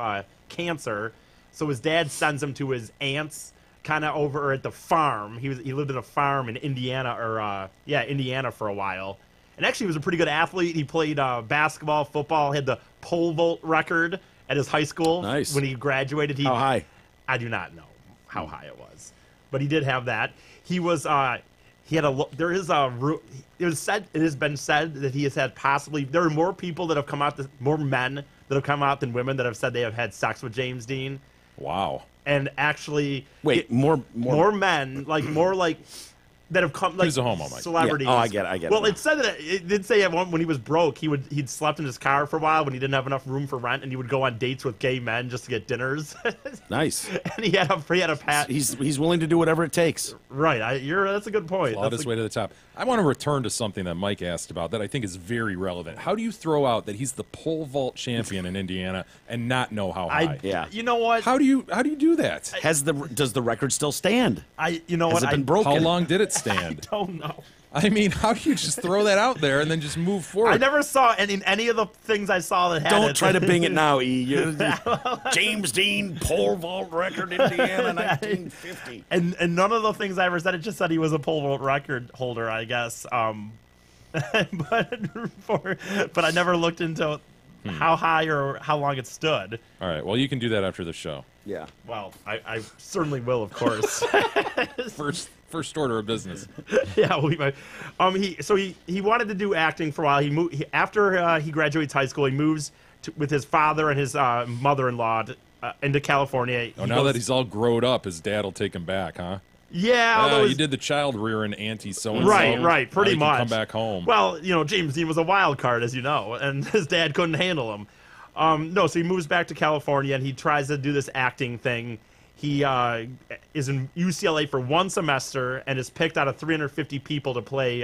cancer, so his dad sends him to his aunt's kind of over at the farm. He lived at a farm in Indiana, Indiana for a while. And actually, he was a pretty good athlete. He played basketball, football, had the pole vault record at his high school. Nice. When he graduated. How high? I do not know how high it was, but he did have that. He was. He had a. There is a. It was said. It has been said that he has had possibly. There are more people that have come out. More men that have come out than women that have said they have had sex with James Dean. Wow. And actually, more men, more like that have come, like he's a homo, Mike. Celebrities. Yeah. Oh, I get it. Well, it said that it did say when he was broke, he'd slept in his car for a while when he didn't have enough room for rent, and he would go on dates with gay men just to get dinners. Nice. And he had a pat. He's willing to do whatever it takes. Right. That's a good point. Clawed his way to the top. I want to return to something that Mike asked about that I think is very relevant. How do you throw out that he's the pole vault champion in Indiana and not know how high? You know what? How do you do that? Does the record still stand? Has it been broken? How long did it stand? I don't know. I mean, how do you just throw that out there and then just move forward? I never saw any of the things I saw that had Don't it. try to bing it now, E. James Dean pole vault record, Indiana, 1950. And none of the things I ever said. It just said he was a pole vault record holder, I guess. But I never looked into how high or how long it stood. All right. Well, you can do that after the show. Yeah. Well, I certainly will, of course. First order of business. Yeah, he wanted to do acting for a while. After he graduates high school, he moves with his father and his mother-in-law into California. Now that he's all growed up, his dad will take him back, huh? Yeah, you did the child rearing auntie so-and-so. Right, pretty now much. Come back home. Well, James Dean was a wild card, as you know, and his dad couldn't handle him. So he moves back to California and he tries to do this acting thing. He is in UCLA for one semester and is picked out of 350 people to play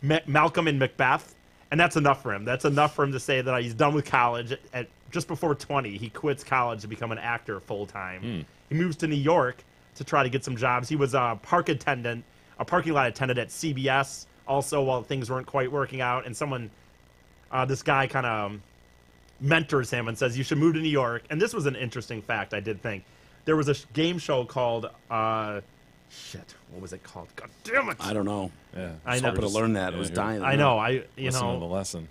Malcolm in Macbeth, and that's enough for him. That's enough for him to say that he's done with college. At just before 20, he quits college to become an actor full time. He moves to New York to try to get some jobs. He was a parking lot attendant at CBS, also while things weren't quite working out, and this guy kind of mentors him and says, you should move to New York. And this was an interesting fact, I did think. There was a game show called, what was it called? God damn it. I don't know. Yeah, I was hoping to learn that. I was dying. I know. Listen to the lesson.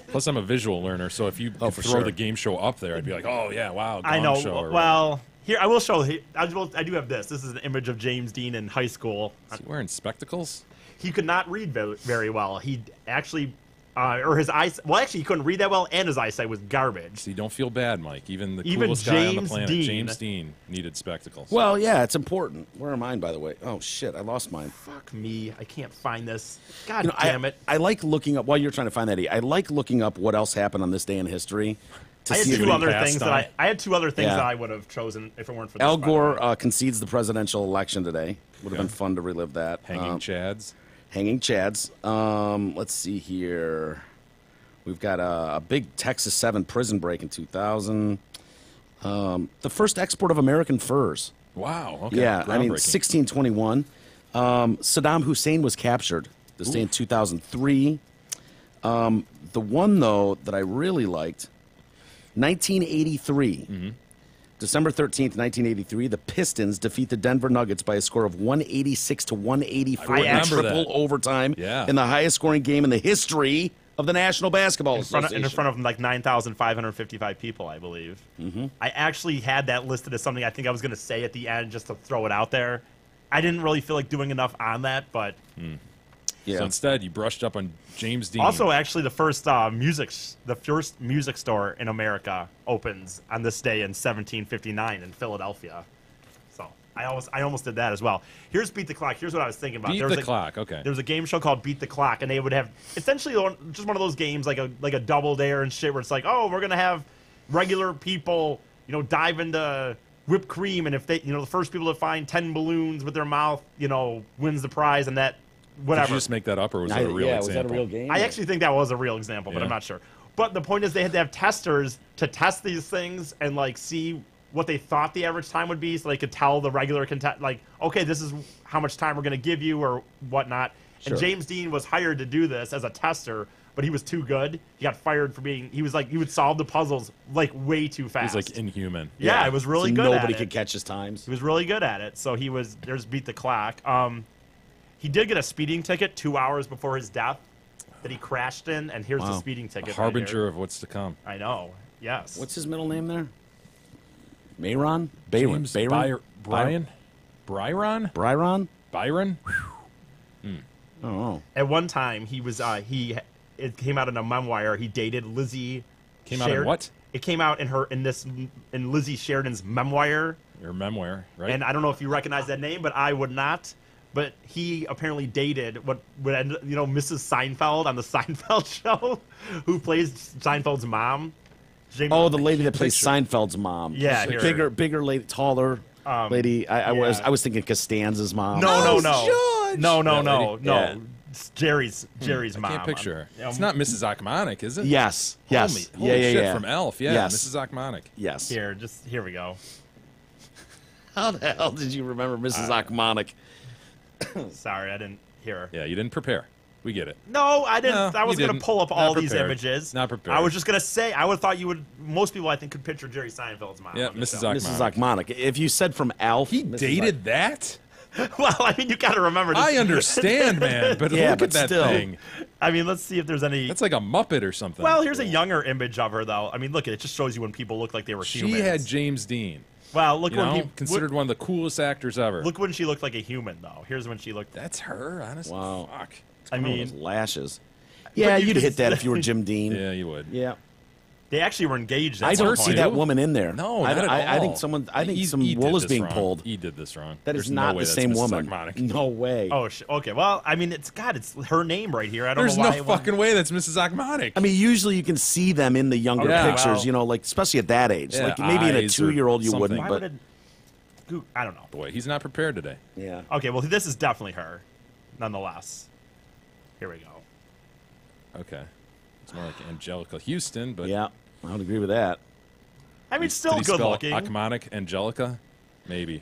Plus, I'm a visual learner, so if you throw the game show up there, I'd be like, oh, yeah, wow, I know. show. Well, here, I will show. I do have this. This is an image of James Dean in high school. Is he wearing spectacles? He could not read very well. He actually... or his eyesight. Well, actually, he couldn't read that well, and his eyesight was garbage. See, don't feel bad, Mike. Even the coolest guy on the planet, James Dean, needed spectacles. Well, yeah, it's important. Where are mine, by the way? Oh, shit, I lost mine. Fuck me. I can't find this. God damn it. I like looking up, while you're trying to find that, I like looking up what else happened on this day in history. I had two other things that I would have chosen if it weren't for this. Al Gore concedes the presidential election today. Would have been fun to relive that. Hanging Chads. Let's see here. We've got a big Texas 7 prison break in 2000. The first export of American furs. Wow. Okay. Yeah, I mean, 1621. Saddam Hussein was captured this day in 2003. The one, though, that I really liked, 1983. December 13th, 1983, the Pistons defeat the Denver Nuggets by a score of 186 to 184 in triple overtime in the highest scoring game in the history of the National Basketball Association. In front of like 9,555 people, I believe. I actually had that listed as something I think I was going to say at the end just to throw it out there. I didn't really feel like doing enough on that, but... So instead, you brushed up on James Dean. Also, actually, the first music store in America opens on this day in 1759 in Philadelphia. I almost did that as well. Here's Beat the Clock. Here's what I was thinking about. Beat the Clock. Okay. There was a game show called Beat the Clock, and they would have essentially just one of those games like a double dare and shit, where it's like, oh, we're gonna have regular people, dive into whipped cream, and if they, the first people to find 10 balloons with their mouth, wins the prize, and that whatever. Did you just make that up, or was that a real example? Was that a real game? I actually think that was a real example, but I'm not sure. But the point is, they had to have testers to test these things and see what they thought the average time would be, so they could tell the regular okay, this is how much time we're going to give you or whatnot. Sure. And James Dean was hired to do this as a tester, but he was too good. He got fired for being. He would solve the puzzles way too fast. He's inhuman. Yeah, it was really good. Nobody could catch his times. He was really good at it. So there's Beat the Clock. He did get a speeding ticket 2 hours before his death that he crashed in, and here's the speeding ticket. A harbinger of what's to come. I know. Yes. What's his middle name there? Mayron? Byron? Byron? Byron? Byron? Oh. At one time, he was it came out in a memoir. He dated Lizzie. Out in what? It came out in Lizzie Sheridan's memoir. Your memoir, right? And I don't know if you recognize that name, but I would not. But he apparently dated what would end, Mrs. Seinfeld on the Seinfeld show, who plays Seinfeld's mom. The lady that plays Seinfeld's mom. Yeah, bigger lady, taller lady. I was thinking Costanza's mom. No. Yeah. It's Jerry's mom. I can't picture her. It's not Mrs. Achmonic, is it? Yes. Holy shit, from Elf. Yeah, yes. Mrs. Achmonic. Yes. Here we go. How the hell did you remember Mrs. Achmonic? Sorry, I didn't hear her. Yeah, you didn't prepare. We get it. No, I didn't. No, I was going to pull up all these images. Not prepared. I was just going to say, I would thought you would. Most people, I think, could picture Jerry Seinfeld's mom. Yeah, Mrs. Achmonic. Mrs. Achmonic. If you said from Alf, he dated that. Well, I mean, you got to remember. I understand, man, but look at that thing. I mean, let's see if there's any. That's like a Muppet or something. Well, here's a younger image of her, though. I mean, look, it just shows you when people look like they were humans. She had James Dean. Well, look when he considered one of the coolest actors ever. Look when she looked like a human, though. Here's when she looked. That's her, honestly. Wow. Fuck. I mean, lashes. Yeah, you'd hit that if you were Jim Dean. Yeah, you would. Yeah. They actually were engaged. I don't see that woman in there. No, not at all. I think some wool is being pulled. He did this wrong. That is not the same woman. No way. Oh, okay. Well, I mean, it's her name right here. I don't know why. There's no fucking way that's Mrs. Achmonic. I mean, usually you can see them in the younger pictures, especially at that age. Yeah, like maybe in a 2-year-old you wouldn't, why but I don't know. Boy, he's not prepared today. Yeah. Okay, well, this is definitely her, nonetheless. Here we go. Okay. It's more like Angelica Houston, but yeah, I would agree with that. I mean, still good looking. Achmonic, Angelica, maybe.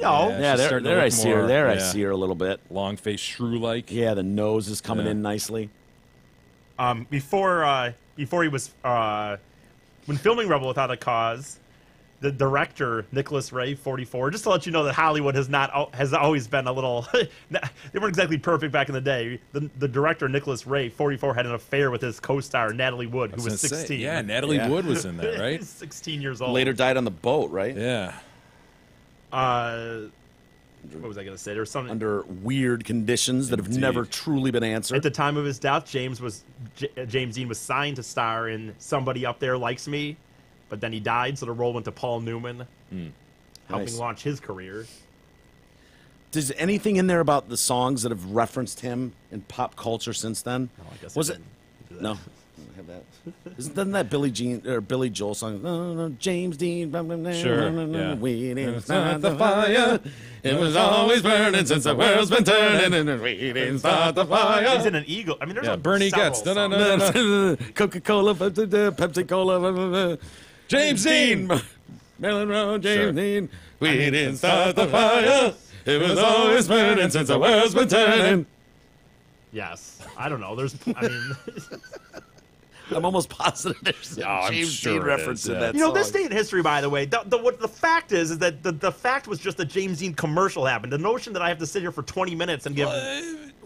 Yeah, there I see her. There I see her a little bit. Long face, shrew-like. Yeah, the nose is coming in nicely. Before he was when filming Rebel Without a Cause, the director Nicholas Ray, 44. Just to let you know that Hollywood has always been a little. They weren't exactly perfect back in the day. The director Nicholas Ray, 44, had an affair with his co-star Natalie Wood, who was 16. Yeah, Natalie Wood was in there, right? 16 years old. Later died on the boat, right? Yeah. What was I going to say? There was something under weird conditions that have never truly been answered. At the time of his death, James Dean was signed to star in Somebody Up There Likes Me, but then he died, so the role went to Paul Newman, helping launch his career. Does anything in there about the songs that have referenced him in pop culture since then? No, I guess was it? No. I don't have that. Doesn't that Billie Joel song? No, James Dean. Sure. Yeah. We didn't start the fire. It was always burning since the world's been turning, and we didn't start the fire. He's in an eagle. I mean, there's Bernie Goetz. Coca-Cola, Pepsi-Cola, James Dean. Marilyn Monroe, James Dean. We didn't start the fire. It was always burning since the world's been turning. Yes. I don't know. I mean... I'm almost positive there's a James Dean reference in that song. This day in history, by the way, what the fact is that the fact was just a James Dean commercial happened. The notion that I have to sit here for 20 minutes and give...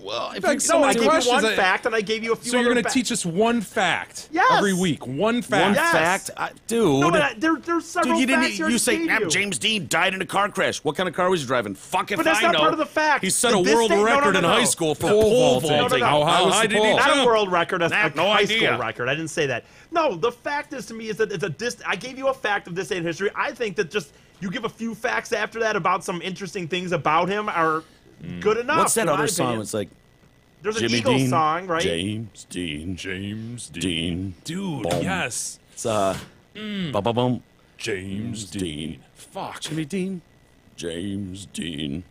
Well, I gave you one fact, and I gave you a few. So you're going to teach us one fact every week? One fact. One fact, dude. No, but there's several facts here. You say James Dean died in a car crash. What kind of car was he driving? Fuck if I know. But that's not part of the fact. He set a world record in high school for pole vaulting. How high was the pole? Not a world record. A high school record. I didn't say that. No, the fact is to me is that I gave you a fact of this day in history. I think that just you give a few facts after that about some interesting things about him are good enough. What's that other song? It's like there's an Jimmy Eagles Dean, song, right? James Dean. Dude, Boom. yes. It's ba-ba-bum. James Dean. Fuck. Jimmy Dean. James Dean.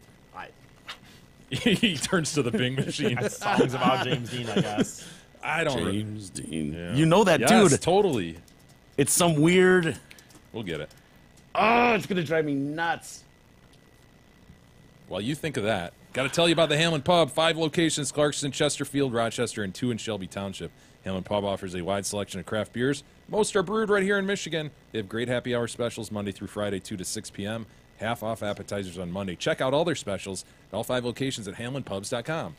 He turns to the Bing machine. That's songs about James Dean, I guess. I don't. James Dean. Yeah. You know that, Yes, dude? Totally. It's some weird. We'll get it. Oh, it's gonna drive me nuts. While you think of that, got to tell you about the Hammond Pub. 5 locations: Clarkston, Chesterfield, Rochester, and 2 in Shelby Township. Hammond Pub offers a wide selection of craft beers. Most are brewed right here in Michigan. They have great happy hour specials Monday through Friday, 2 to 6 p.m. Half off appetizers on Monday. Check out all their specials at all 5 locations at hamlinpubs.com.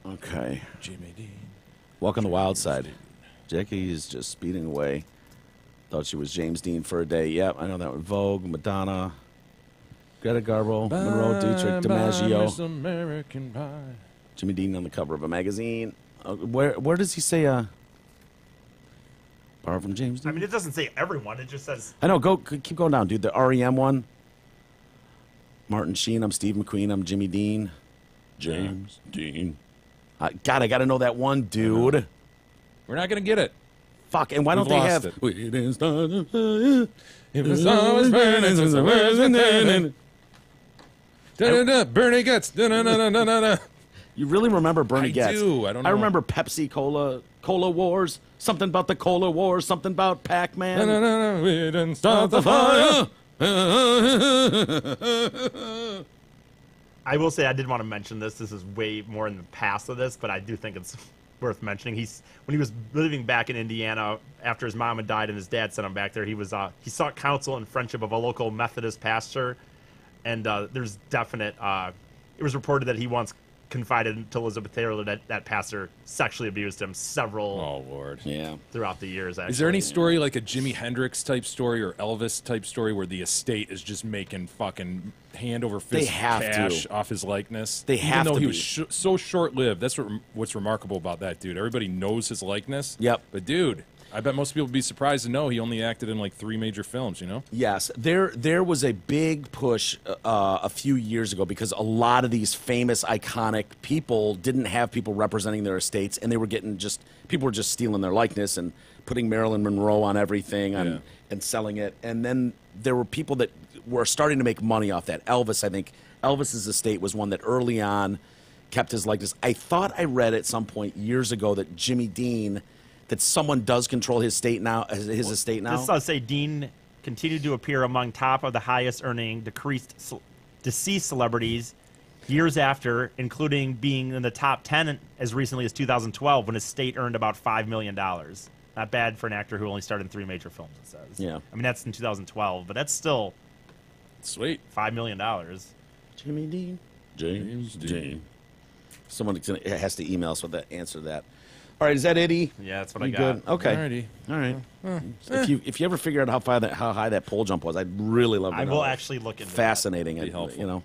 Okay. Jimmy Dean. Walk on the wild side. Jackie is just speeding away. Thought she was James Dean for a day. Yep, I know that one. Vogue, Madonna, Greta Garbo, Monroe, Dietrich, DiMaggio. American Pie. Jimmy Dean on the cover of a magazine. Where does he say? Borrow from James Dean. I mean, it doesn't say everyone. It just says. I know. Keep going down, dude. The REM one. Martin Sheen. I'm Steve McQueen. I'm Jimmy Dean. James Dean. God, I got to know that one, dude. We're not going to get it. Fuck. And why don't they have? It was always burning since the world's been turning. Bernie Goetz. You really remember Bernie Goetz? I do. I don't know. I remember Pepsi Cola Wars. Something about the Cola Wars. Something about Pac-Man. We didn't start the fire. I will say I did want to mention this. This is way more in the past of this, but I do think it's worth mentioning. When he was living back in Indiana after his mom had died and his dad sent him back there, he sought counsel and friendship of a local Methodist pastor, and there's definite. It was reported that he once confided to Elizabeth Taylor that that pastor sexually abused him several throughout the years. Actually. Is there any story like a Jimi Hendrix type story or Elvis type story where the estate is just making fucking hand over fist cash off his likeness? They have Even though to he be. was so short-lived. That's what's remarkable about that dude. Everybody knows his likeness. Yep. But dude, I bet most people would be surprised to know he only acted in like 3 major films, you know? Yes, there was a big push a few years ago because a lot of these famous, iconic people didn't have people representing their estates, and they were getting people were just stealing their likeness and putting Marilyn Monroe on everything and selling it. And then there were people that were starting to make money off that. Elvis, I think Elvis's estate was one that early on kept his likeness. I thought I read at some point years ago that Jimmy Dean. That someone does control his estate now. Estate now. This does say Dean continued to appear among top of the highest earning deceased celebrities years after, including being in the top 10 as recently as 2012 when his estate earned about $5 million. Not bad for an actor who only starred in 3 major films, it says. Yeah. I mean, that's in 2012, but that's still sweet. $5 million. Jimmy Dean. James Dean. Someone has to email us with that answer to that. All right, is that Eddie? Yeah, that's what I You got. good? Okay. Alrighty. All right. If you ever figure out how high that pole jump was, I'd really love to know. I will that. actually look into Fascinating. Be helpful. You know,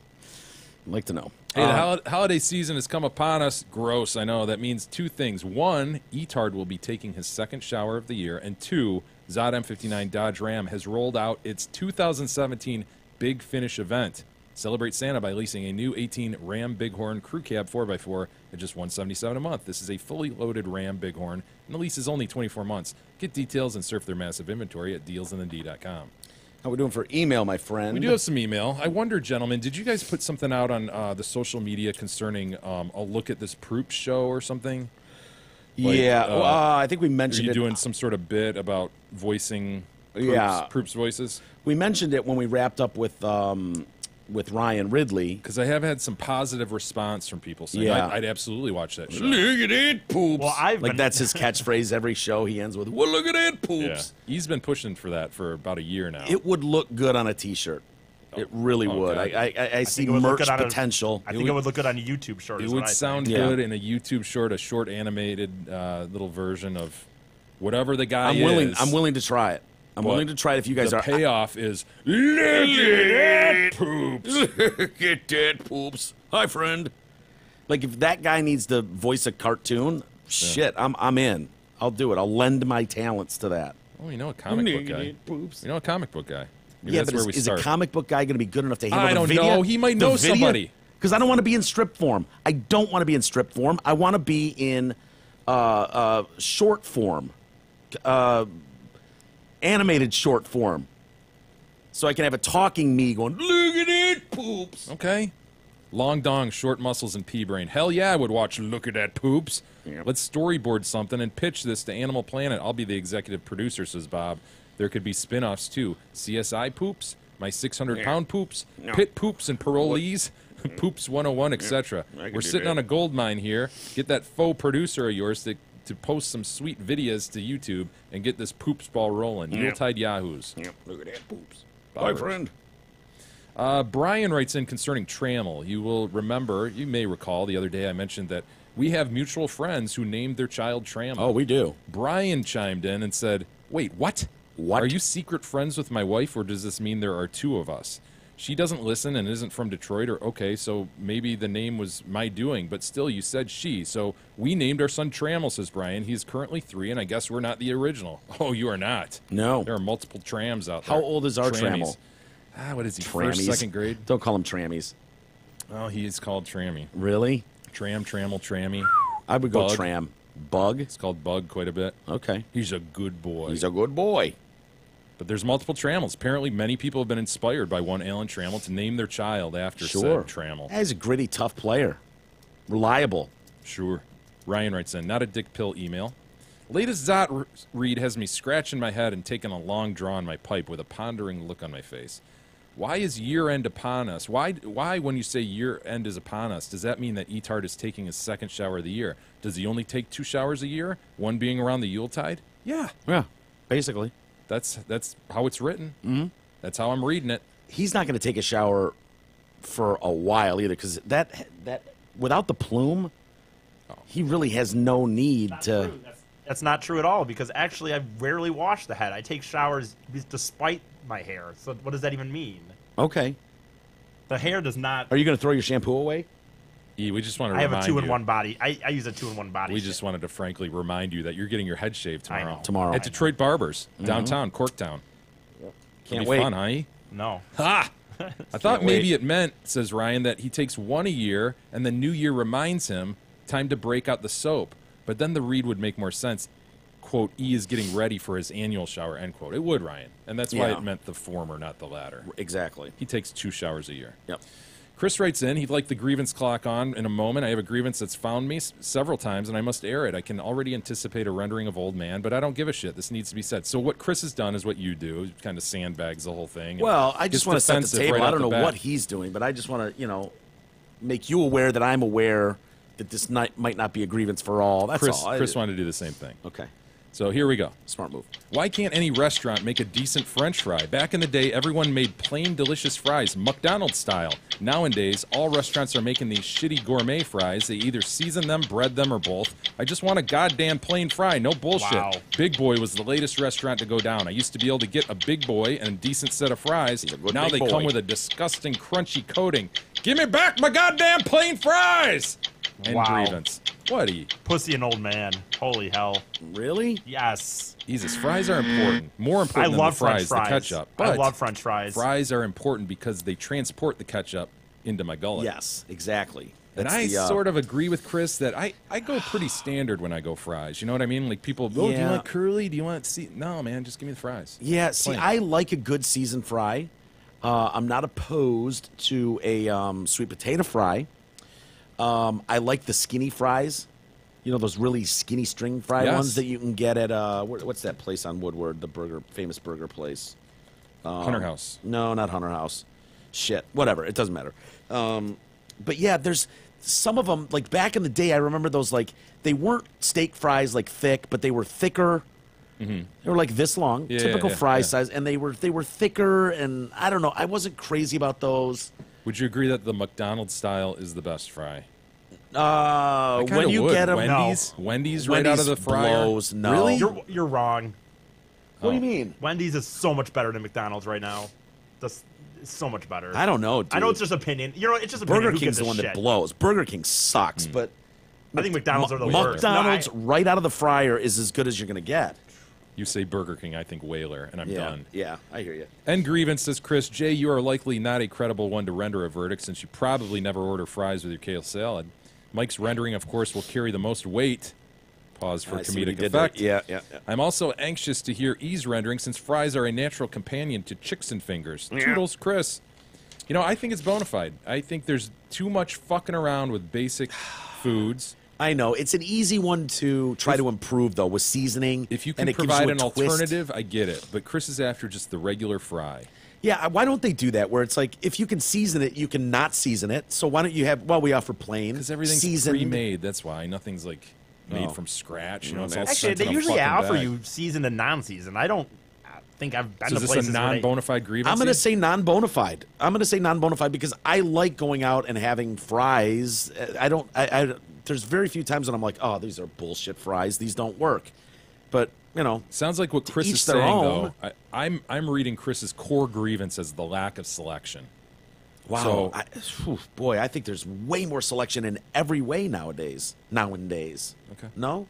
I'd like to know. Hey, the holiday season has come upon us. Gross, I know. That means 2 things. 1, Etard will be taking his 2nd shower of the year. And 2, Zod M59 Dodge Ram has rolled out its 2017 Big Finish event. Celebrate Santa by leasing a new 18 Ram Bighorn Crew Cab 4x4 at just $177 a month. This is a fully loaded Ram Bighorn, and the lease is only 24 months. Get details and surf their massive inventory at dealsinthed.com. How we doing for email, my friend? We do have some email. I wonder, gentlemen, did you guys put something out on the social media concerning a look at this Proops show or something? I think we mentioned it. Are you it. doing some sort of bit about voicing Proops voices? We mentioned it when we wrapped up with Ryan Ridley. Because I have had some positive response from people saying, I'd absolutely watch that show. Look at it, poops. Well, that's his catchphrase every show he ends with, well, look at it, poops. Yeah. He's been pushing for that for about a year now. It would look good on a T-shirt. It really would. I see merch potential. I think it would look good on a YouTube short. It would sound good in a YouTube short, a short animated little version of whatever the guy is. I'm willing to try it. I'm willing to try it if you guys are. The payoff is, look at that, poops. Look at that, poops. Hi, friend. Like, if that guy needs to voice a cartoon, shit, I'm in. I'll do it. I'll lend my talents to that. Oh, you know a comic book guy. Poops. You know a comic book guy. Yeah, that's but where we is start. a comic book guy going to be good enough to handle I don't the video? know. He might know somebody. Because I don't want to be in strip form. I don't want to be in strip form. I want to be in short form, animated short form. So I can have a talking me going, look at it, poops. Okay. Long dong, short muscles, and pea brain. Hell yeah, I would watch Look at That Poops. Yeah. Let's storyboard something and pitch this to Animal Planet. I'll be the executive producer, says Bob. There could be spin-offs, too. CSI Poops, My 600-Pound Poops, No. Pit Poops and Parolees, Poops 101, etc. I can We're do sitting that. on a gold mine here. Get that faux producer of yours to post some sweet videos to YouTube and get this poops ball rolling. Yeah. Yuletide Yahoos. Yep, look at that, poops. Bye, Bye, friend. Brian writes in concerning Trammell. You will remember, you may recall, the other day I mentioned that we have mutual friends who named their child Trammell. Oh, we do. Brian chimed in and said, wait, what? What? Are you secret friends with my wife, or does this mean there are two of us? She doesn't listen and isn't from Detroit, or okay, so maybe the name was my doing, but still, you said she. So we named our son Trammell, says Brian. He's currently 3, and I guess we're not the original. Oh, you are not. No. There are multiple Trams out there. How old is our Trammies. Trammell? What is he, Trammies. first, second grade? Don't call him Trammies. Oh, he is called Trammy. Really? Trammell, Trammy. I would go Bug. Tram. Bug? It's called Bug quite a bit. Okay. He's a good boy. He's a good boy. But there's multiple Trammells. Apparently, many people have been inspired by one Alan Trammell to name their child after Sure. said Trammell. He's a gritty, tough player. Reliable. Sure. Ryan writes in, not a dick pill email. Latest Zot read has me scratching my head and taking a long draw on my pipe with a pondering look on my face. Why is year end upon us? Why when you say year end is upon us, does that mean that Etard is taking his second shower of the year? Does he only take 2 showers a year? One being around the Yuletide? Yeah. Yeah, basically. That's how it's written. Mm-hmm. That's how I'm reading it. He's not going to take a shower for a while either, because that without the plume, he really has no need to. That's not true at all, because actually I rarely wash the head. I take showers despite my hair. So what does that even mean? Okay. The hair does not. Are you going to throw your shampoo away? Yeah, we just want to I have remind a 2-in-1 you. body. I use a 2-in-1 body. We just wanted to frankly remind you that you're getting your head shaved tomorrow. Tomorrow. At Detroit Barbers, Mhm. downtown, Corktown. Can't It'll be wait. fun, huh? No. Ha! I thought Can't maybe wait. it meant, says Ryan, that he takes 1 a year and the new year reminds him time to break out the soap. But then the read would make more sense. Quote, E is getting ready for his annual shower, end quote. It would, Ryan. And that's why Yeah. it meant the former, not the latter. Exactly. He takes 2 showers a year. Yep. Chris writes in, he'd like the grievance clock on in a moment. I have a grievance that's found me several times, and I must air it. I can already anticipate a rendering of Old Man, but I don't give a shit. This needs to be said. So what Chris has done is what you do. He kind of sandbags the whole thing. and Well, I just gets want to set the defensive table. right I off don't the know bat. what he's doing, but I just want to, make you aware that I'm aware that this might not be a grievance for all. That's all. Chris wanted to do the same thing. Okay. So here we go. Smart move. Why can't any restaurant make a decent French fry? Back in the day, everyone made plain, delicious fries, McDonald's style. Nowadays, all restaurants are making these shitty gourmet fries. They either season them, bread them, or both. I just want a goddamn plain fry. No bullshit. Wow. Big Boy was the latest restaurant to go down. I used to be able to get a Big Boy and a decent set of fries. Now big they boy. come with a disgusting, crunchy coating. Give me back my goddamn plain fries! And Wow. grievance. What Pussy and old man. Holy hell. Really? Yes. Jesus, fries are important. More important than love the fries, French the fries. ketchup. I But love French fries. Fries are important because they transport the ketchup into my gullet. Yes, exactly. And That's I the, sort of agree with Chris that I go pretty standard when I go fries. You know what I mean? Like people, oh, do you Yeah. want curly? Do you want see? No, man, just give me the fries. Yeah, see, Plain. I like a good seasoned fry. I'm not opposed to a sweet potato fry. I like the skinny fries. You know, those really skinny string fry Yes. ones that you can get at, what's that place on Woodward, the famous burger place? Hunter House. No, not Hunter House. Shit, whatever, it doesn't matter. But yeah, there's some of them, like back in the day, I remember those, like, they weren't steak fries, like, thick, but they were thicker. Mm-hmm. They were like this long, Yeah, typical yeah, fry yeah. size, and they were thicker, and I don't know, I wasn't crazy about those. Would you agree that the McDonald's style is the best fry? When you get them, Wendy's right out of the fryer. blows, no. Really? You're wrong. What do you mean? Wendy's is so much better than McDonald's right now. Just it's so much better. I don't know, dude. I know it's just opinion. You know, it's just opinion. Burger Who King's gives the a one shit? that blows. Burger King sucks, but I think McDonald's are the worst. McDonald's right out of the fryer is as good as you're going to get. You say Burger King, I think Whaler, and I'm done. Yeah, I hear you. End grievance, says Chris. Jay, you are likely not a credible one to render a verdict since you probably never order fries with your kale salad. Mike's rendering, of course, will carry the most weight. Pause for comedic effect. Yeah. I'm also anxious to hear E's rendering since fries are a natural companion to chicks and fingers. Yeah. Toodles, Chris. You know, I think it's bona fide. I think there's too much fucking around with basic foods. I know. It's an easy one to try to improve, though, with seasoning. If you can provide an alternative, I get it. But Chris is after just the regular fry. Yeah, why don't they do that? Where it's like, if you can season it, you can not season it. So why don't you have, we offer plain, because everything's seasoned. pre-made. That's why. Nothing's like made from scratch. You know, it's all actually, sent in they a usually fucking offer bag. you seasoned and non-seasoned. I don't think I've been So to is this places a non-bona fide grievance? I'm going to say non-bona fide. I'm going to say non-bona fide because I like going out and having fries. There's very few times when I'm like, oh, these are bullshit fries. These don't work. But, you know. Sounds like what Chris is saying, though. I'm reading Chris's core grievance as the lack of selection. Wow. So, boy, I think there's way more selection in every way nowadays. Okay. No?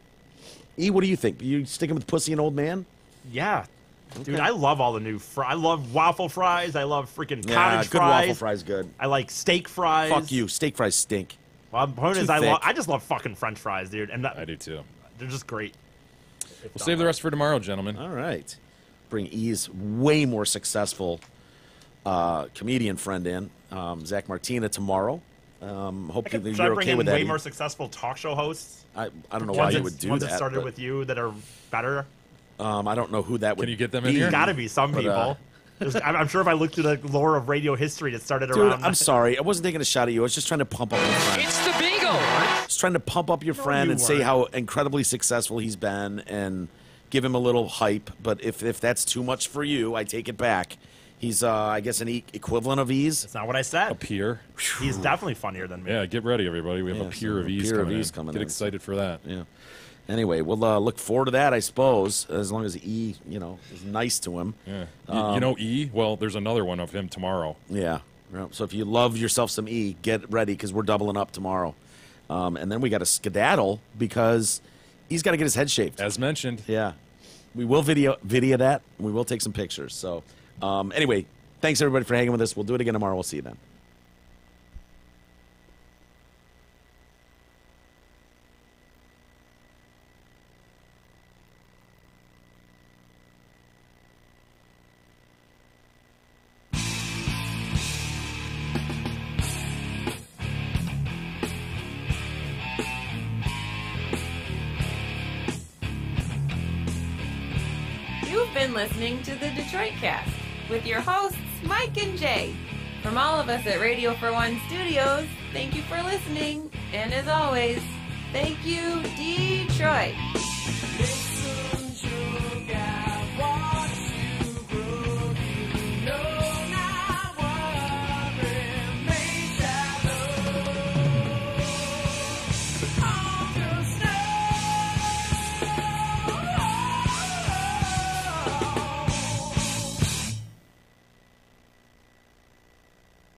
E, what do you think? You sticking with Pussy and Old Man? Yeah. Dude, Okay. I love all the new fries. I love waffle fries. I love freaking cottage good fries. waffle fries, good. I like steak fries. Fuck you. Steak fries stink. Well, the point Too is, thick. I just love fucking French fries, dude. And I do too. They're just great. We'll save the rest for tomorrow, gentlemen. All right. Bring E's way more successful comedian friend in, Zach Martina, tomorrow. Hope Should you're I bring okay in with that. way more successful talk show hosts? I don't know why you would do ones that. that started but, with you that are better. I don't know who that would be. Can you get them in here? Got to be some But, people. I'm sure if I looked through the lore of radio history, it started Dude, around. I'm sorry. I wasn't taking a shot at you. I was just trying to pump up your friend. It's the bingo. Just trying to pump up your friend you and say weren't. how incredibly successful he's been and give him a little hype. But if that's too much for you, I take it back. He's, I guess, an equivalent of E's. That's not what I said. A peer. He's definitely funnier than me. Yeah, get ready, everybody. We have a peer of E's coming in. Get excited for that. Yeah. Anyway, we'll look forward to that, I suppose, as long as E, is nice to him. Yeah. You know E? Well, there's another one of him tomorrow. Yeah. So if you love yourself some E, get ready because we're doubling up tomorrow. And then we got to skedaddle because he's got to get his head shaved. As mentioned. Yeah. We will video that. And we will take some pictures. So anyway, thanks everybody for hanging with us. We'll do it again tomorrow. We'll see you then. You've been listening to the Detroit Cast with your hosts, Mike and Jay. From all of us at Radio for One Studios, thank you for listening. And as always, thank you, Detroit.